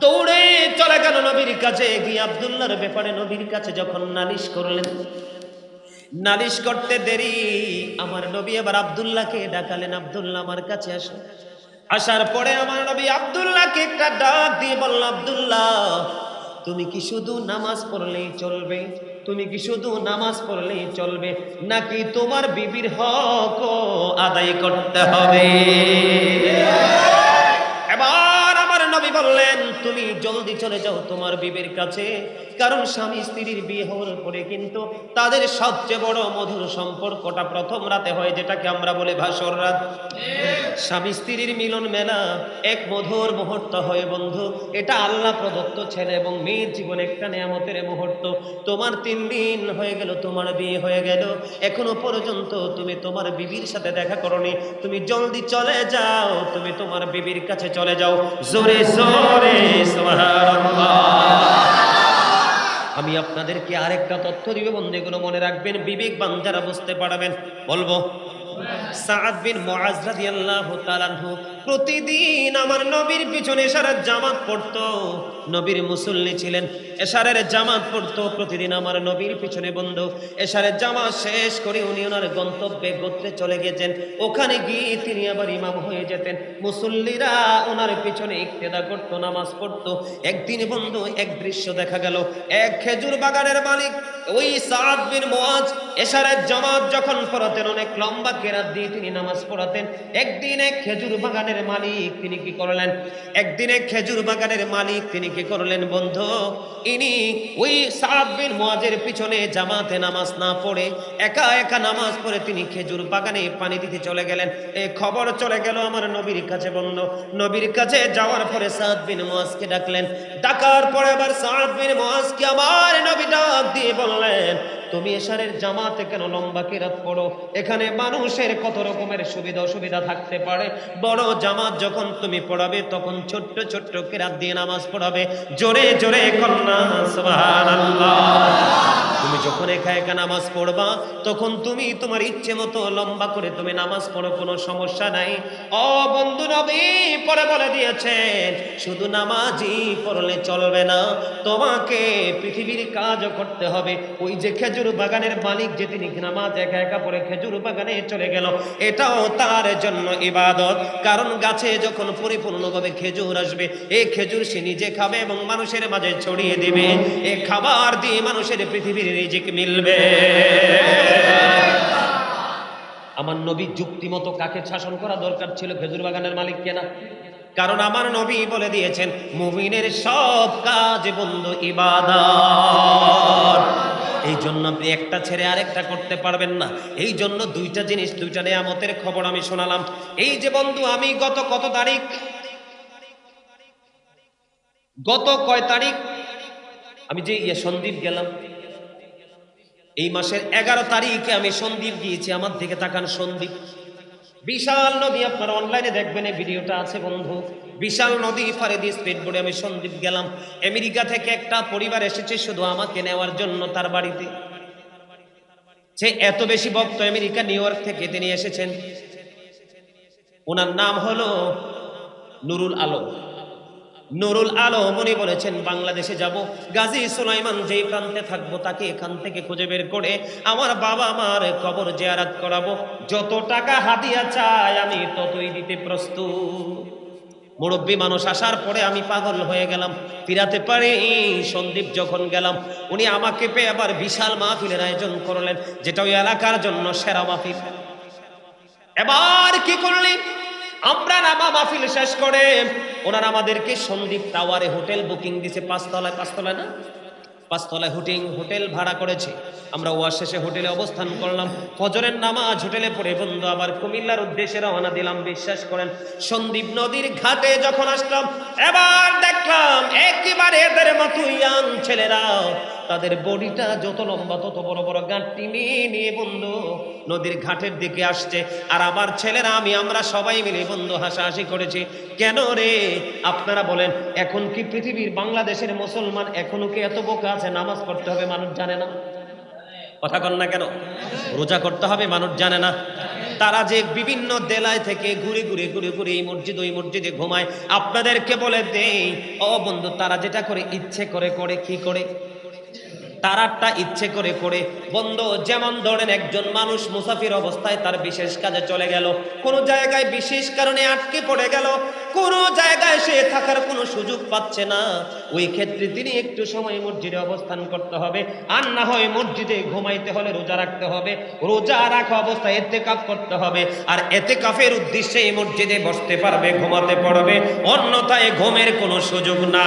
দৌড়ে চলে গেল নবীর কাছে। গিয়ে আব্দুল্লাহর ব্যাপারে নবীর কাছে যখন নালিশ করলেন, নালিশ করতে দেরি, আমার নবী এবার আব্দুল্লাহকে ডাকালেন, আব্দুল্লাহ আমার কাছে আসো। আসার পরে আমার নবী আব্দুল্লাহকে একটা ডাক দিয়ে বলল, আব্দুল্লাহ তুমি কি শুধু নামাজ পড়লেই চলবে? তুমি কি শুধু নামাজ পড়লেই চলবে, নাকি তোমার বিবির হক আদায় করতে হবে? এবার আমার নবী বললেন, তুমি জলদি চলে যাও তোমার বিবির কাছে, কারণ স্বামী স্ত্রীর বিয়ে হওয়ার পরে কিন্তু তাদের সবচেয়ে বড় মধুর সম্পর্কটা প্রথম রাতে হয়, যেটাকে আমরা বলি ভাসর রাত। স্বামী স্ত্রীর মিলন মেলা এক মধুর মুহূর্ত হয় বন্ধু। এটা আল্লাহ প্রদত্ত ছেলে এবং মেয়ের জীবনে একটা নিয়ামতের মুহূর্ত। তোমার 3 দিন হয়ে গেল, তোমার বিয়ে হয়ে গেল, এখনো পর্যন্ত তুমি তোমার বিবির সাথে দেখা করনি। তুমি জলদি চলে যাও, তুমি তোমার বিবির কাছে চলে যাও। জোরে জোরে সুবহানাল্লাহ। আমি আপনাদেরকে আরেকটা তথ্য দিব বন্ধু, এগুলো মনে রাখবেন, বিবেকবান যারা বুঝতে পারবেন। বলবো, সাদ বিন মুআজ রাদিয়াল্লাহু তাআলা আনহু প্রতিদিন আমার নবীর পিছনে এশারের জামাত পড়তো। নবীর মুসল্লি ছিলেন, এশারের জামাত পড়তো প্রতিদিন আমার নবীর পিছনে বন্ধু। এশারের জামাত শেষ করে উনি ওনার গন্তব্যে গোত্রে চলে গেছেন। ওখানে গিয়ে তিনি আবার ইমাম হয়ে যেতেন। মুসল্লিরা ওনার পিছনে ইক্তেদা করতো, নামাজ পড়তো। একদিন বন্ধু এক দৃশ্য দেখা গেল। এক খেজুর বাগানের মালিক ওই সাদ বিন মুআজ এশারের জামাত যখন পড়াতেন, অনেক লম্বা কেরাত দিয়ে তিনি নামাজ পড়াতেন। একদিন এক খেজুর বাগানের মালিক তিনি কি করলেন? তিনি কি করলেন বন্ধু? ইনি ওই সাদ বিন মুআজের পিছনে জামাতে নামাজ না পড়ে একা একা নামাজ পড়ে তিনি খেজুর বাগানে পানি দিতে চলে গেলেন। এই খবর চলে গেল আমার নবীর কাছে বন্ধু। নবীর কাছে যাওয়ার পরে সাদ বিন মুআজকে ডাকলেন। ডাকার পরে আবার সাদ বিন মুআজকে আমার নবী ডাক দিয়ে বললেন, তুমি এশারের জামাতে কেন লম্বা কিরাত পড়ো? এখানে মানুষের কত রকমের সুবিধা অসুবিধা থাকতে পারে। বড় জামাত যখন তুমি পড়াবে তখন ছোট্ট ছোট্ট কিরাত দিয়ে নামাজ পড়াবে। জোরে জোরে কন্যা সুবহানাল্লাহ। তুমি যখন একা একা নামাজ পড়বা তখন তুমি তোমার ইচ্ছে মতো লম্বা করে তুমি নামাজ পড়ো, কোনো সমস্যা নাই। ও বন্ধু, নবী পরে বলে দিয়েছেন শুধু নামাজই পড়লে চলবে না, তোমাকে পৃথিবীর কাজও করতে হবে। ওই যে খেজুর বাগানের মালিক যে তিনি নামাজ একা একা পড়ে খেজুর বাগানে চলে গেল, এটাও তার জন্য ইবাদত। কারণ গাছে যখন পরিপূর্ণভাবে খেজুর আসবে, এই খেজুর সে নিজে খাবে এবং মানুষের মাঝে ছড়িয়ে দিবে। এই খাবার দিয়ে মানুষের পৃথিবীর রিজিক মিলবে। আমার নবী যুক্তি মতো কাকে শাসন করা দরকার ছিল? খেজুর বাগানের মালিককে না। কারণ আমার নবী বলে দিয়েছেন মুমিনের সব কাজ বন্ধু ইবাদত। এই জন্য আপনি একটা ছেড়ে আরেকটা করতে পারবেন না। এই জন্য দুইটা জিনিস, দুইটা নিয়ামতের খবর আমি শোনালাম। এই যে বন্ধু, আমি গত তারিখ, গত কয় তারিখ আমি যে সন্দ্বীপ গেলাম, এই মাসের 11 তারিখে আমি সন্দ্বীপ গিয়েছি। আমার দিকে তাকান, সন্দ্বীপ বিশাল নদী, আপনারা অনলাইনে দেখবেন, এই ভিডিওটা আছে বন্ধু। বিশাল নদী ফারেদি স্পিড বোর্ডে আমি সন্দ্বীপ গেলাম। আমেরিকা থেকে একটা পরিবার এসেছে শুধু আমাকে নেওয়ার জন্য তার বাড়িতে। সে এত বেশি ভক্ত, আমেরিকা নিউ ইয়র্ক থেকে তিনি এসেছেন। ওনার নাম হলো নুরুল আলম। নুরুল আলম উনি বলেছেন বাংলাদেশে যাব, গাজী সুলাইমান যেই প্রান্তে থাকবো তাকে এখান থেকে খুঁজে বের করে আমার বাবা মার কবর জিয়ারত করাবো। যত টাকা হাদিয়া চাই আমি ততই দিতে প্রস্তুত। মুরব্বী মানুষ আসার পরে আমি পাগল হয়ে গেলাম, ফিরাতে পারি। সন্দ্বীপ যখন গেলাম, উনি আমাকে পেয়ে আবার বিশাল মাহফিলের আয়োজন করলেন, যেটা ওই এলাকার জন্য সেরা মাহফিল। এবার কি করলেন, আমরা নামা মাহফিল শেষ করে ওনারা আমাদেরকে সন্দ্বীপ টাওয়ারে হোটেল বুকিং দিছে। 5 তলায় না, 5 তলায় হোটেল ভাড়া করেছে। আমরা ওয়াজ শেষে হোটেলে অবস্থান করলাম, ফজরের নামাজ হোটেলে পড়ে বন্ধু আবার কুমিল্লার উদ্দেশ্যে রওনা দিলাম। বিশ্বাস করেন, সন্দ্বীপ নদীর ঘাটে যখন আসলাম, এবার দেখলাম একেবারে এদের মতো ইয়াং ছেলেরা, তাদের বডিটা যত লম্বা তত বড় বড় গাঁটটি নিয়ে বন্ধু নদীর ঘাটের দিকে আসছে। আর আমার ছেলেরা আমরা সবাই মিলে বন্ধু হাসাহাসি করেছি। কেন রে আপনারা বলেন, এখন কি পৃথিবীর বাংলাদেশের মুসলমান এখনো কি এত বোকা আছে? নামাজ পড়তে হবে মানুষ জানে না? কথা কন না কেন? রোজা করতে হবে মানুষ জানে না? তারা যে বিভিন্ন দেলায় থেকে ঘুরে এই মসজিদ ওই মসজিদে ঘুমায়। আপনাদেরকে বলে দেই ও বন্ধু, তারা যেটা করে ইচ্ছে করে কি করে? তারাটা ইচ্ছে করে বন্ধু। যেমন ধরেন একজন মানুষ মুসাফির অবস্থায় তার বিশেষ কাজে চলে গেল, কোন জায়গায় বিশেষ কারণে আটকে পড়ে গেল, কোন জায়গায় সে থাকার কোনো সুযোগ পাচ্ছে না, ওই ক্ষেত্রে তিনি একটু সময় মসজিদে অবস্থান করতে হবে। আর না হয় মসজিদে ঘুমাইতে হলে রোজা রাখতে হবে, রোজা রাখা অবস্থায় ইতিকাফ করতে হবে। আর ইতিকাফের উদ্দেশ্যে এই মসজিদে বসতে পারবে, ঘুমাতে পারবে, অন্যথায় ঘুমের কোনো সুযোগ না।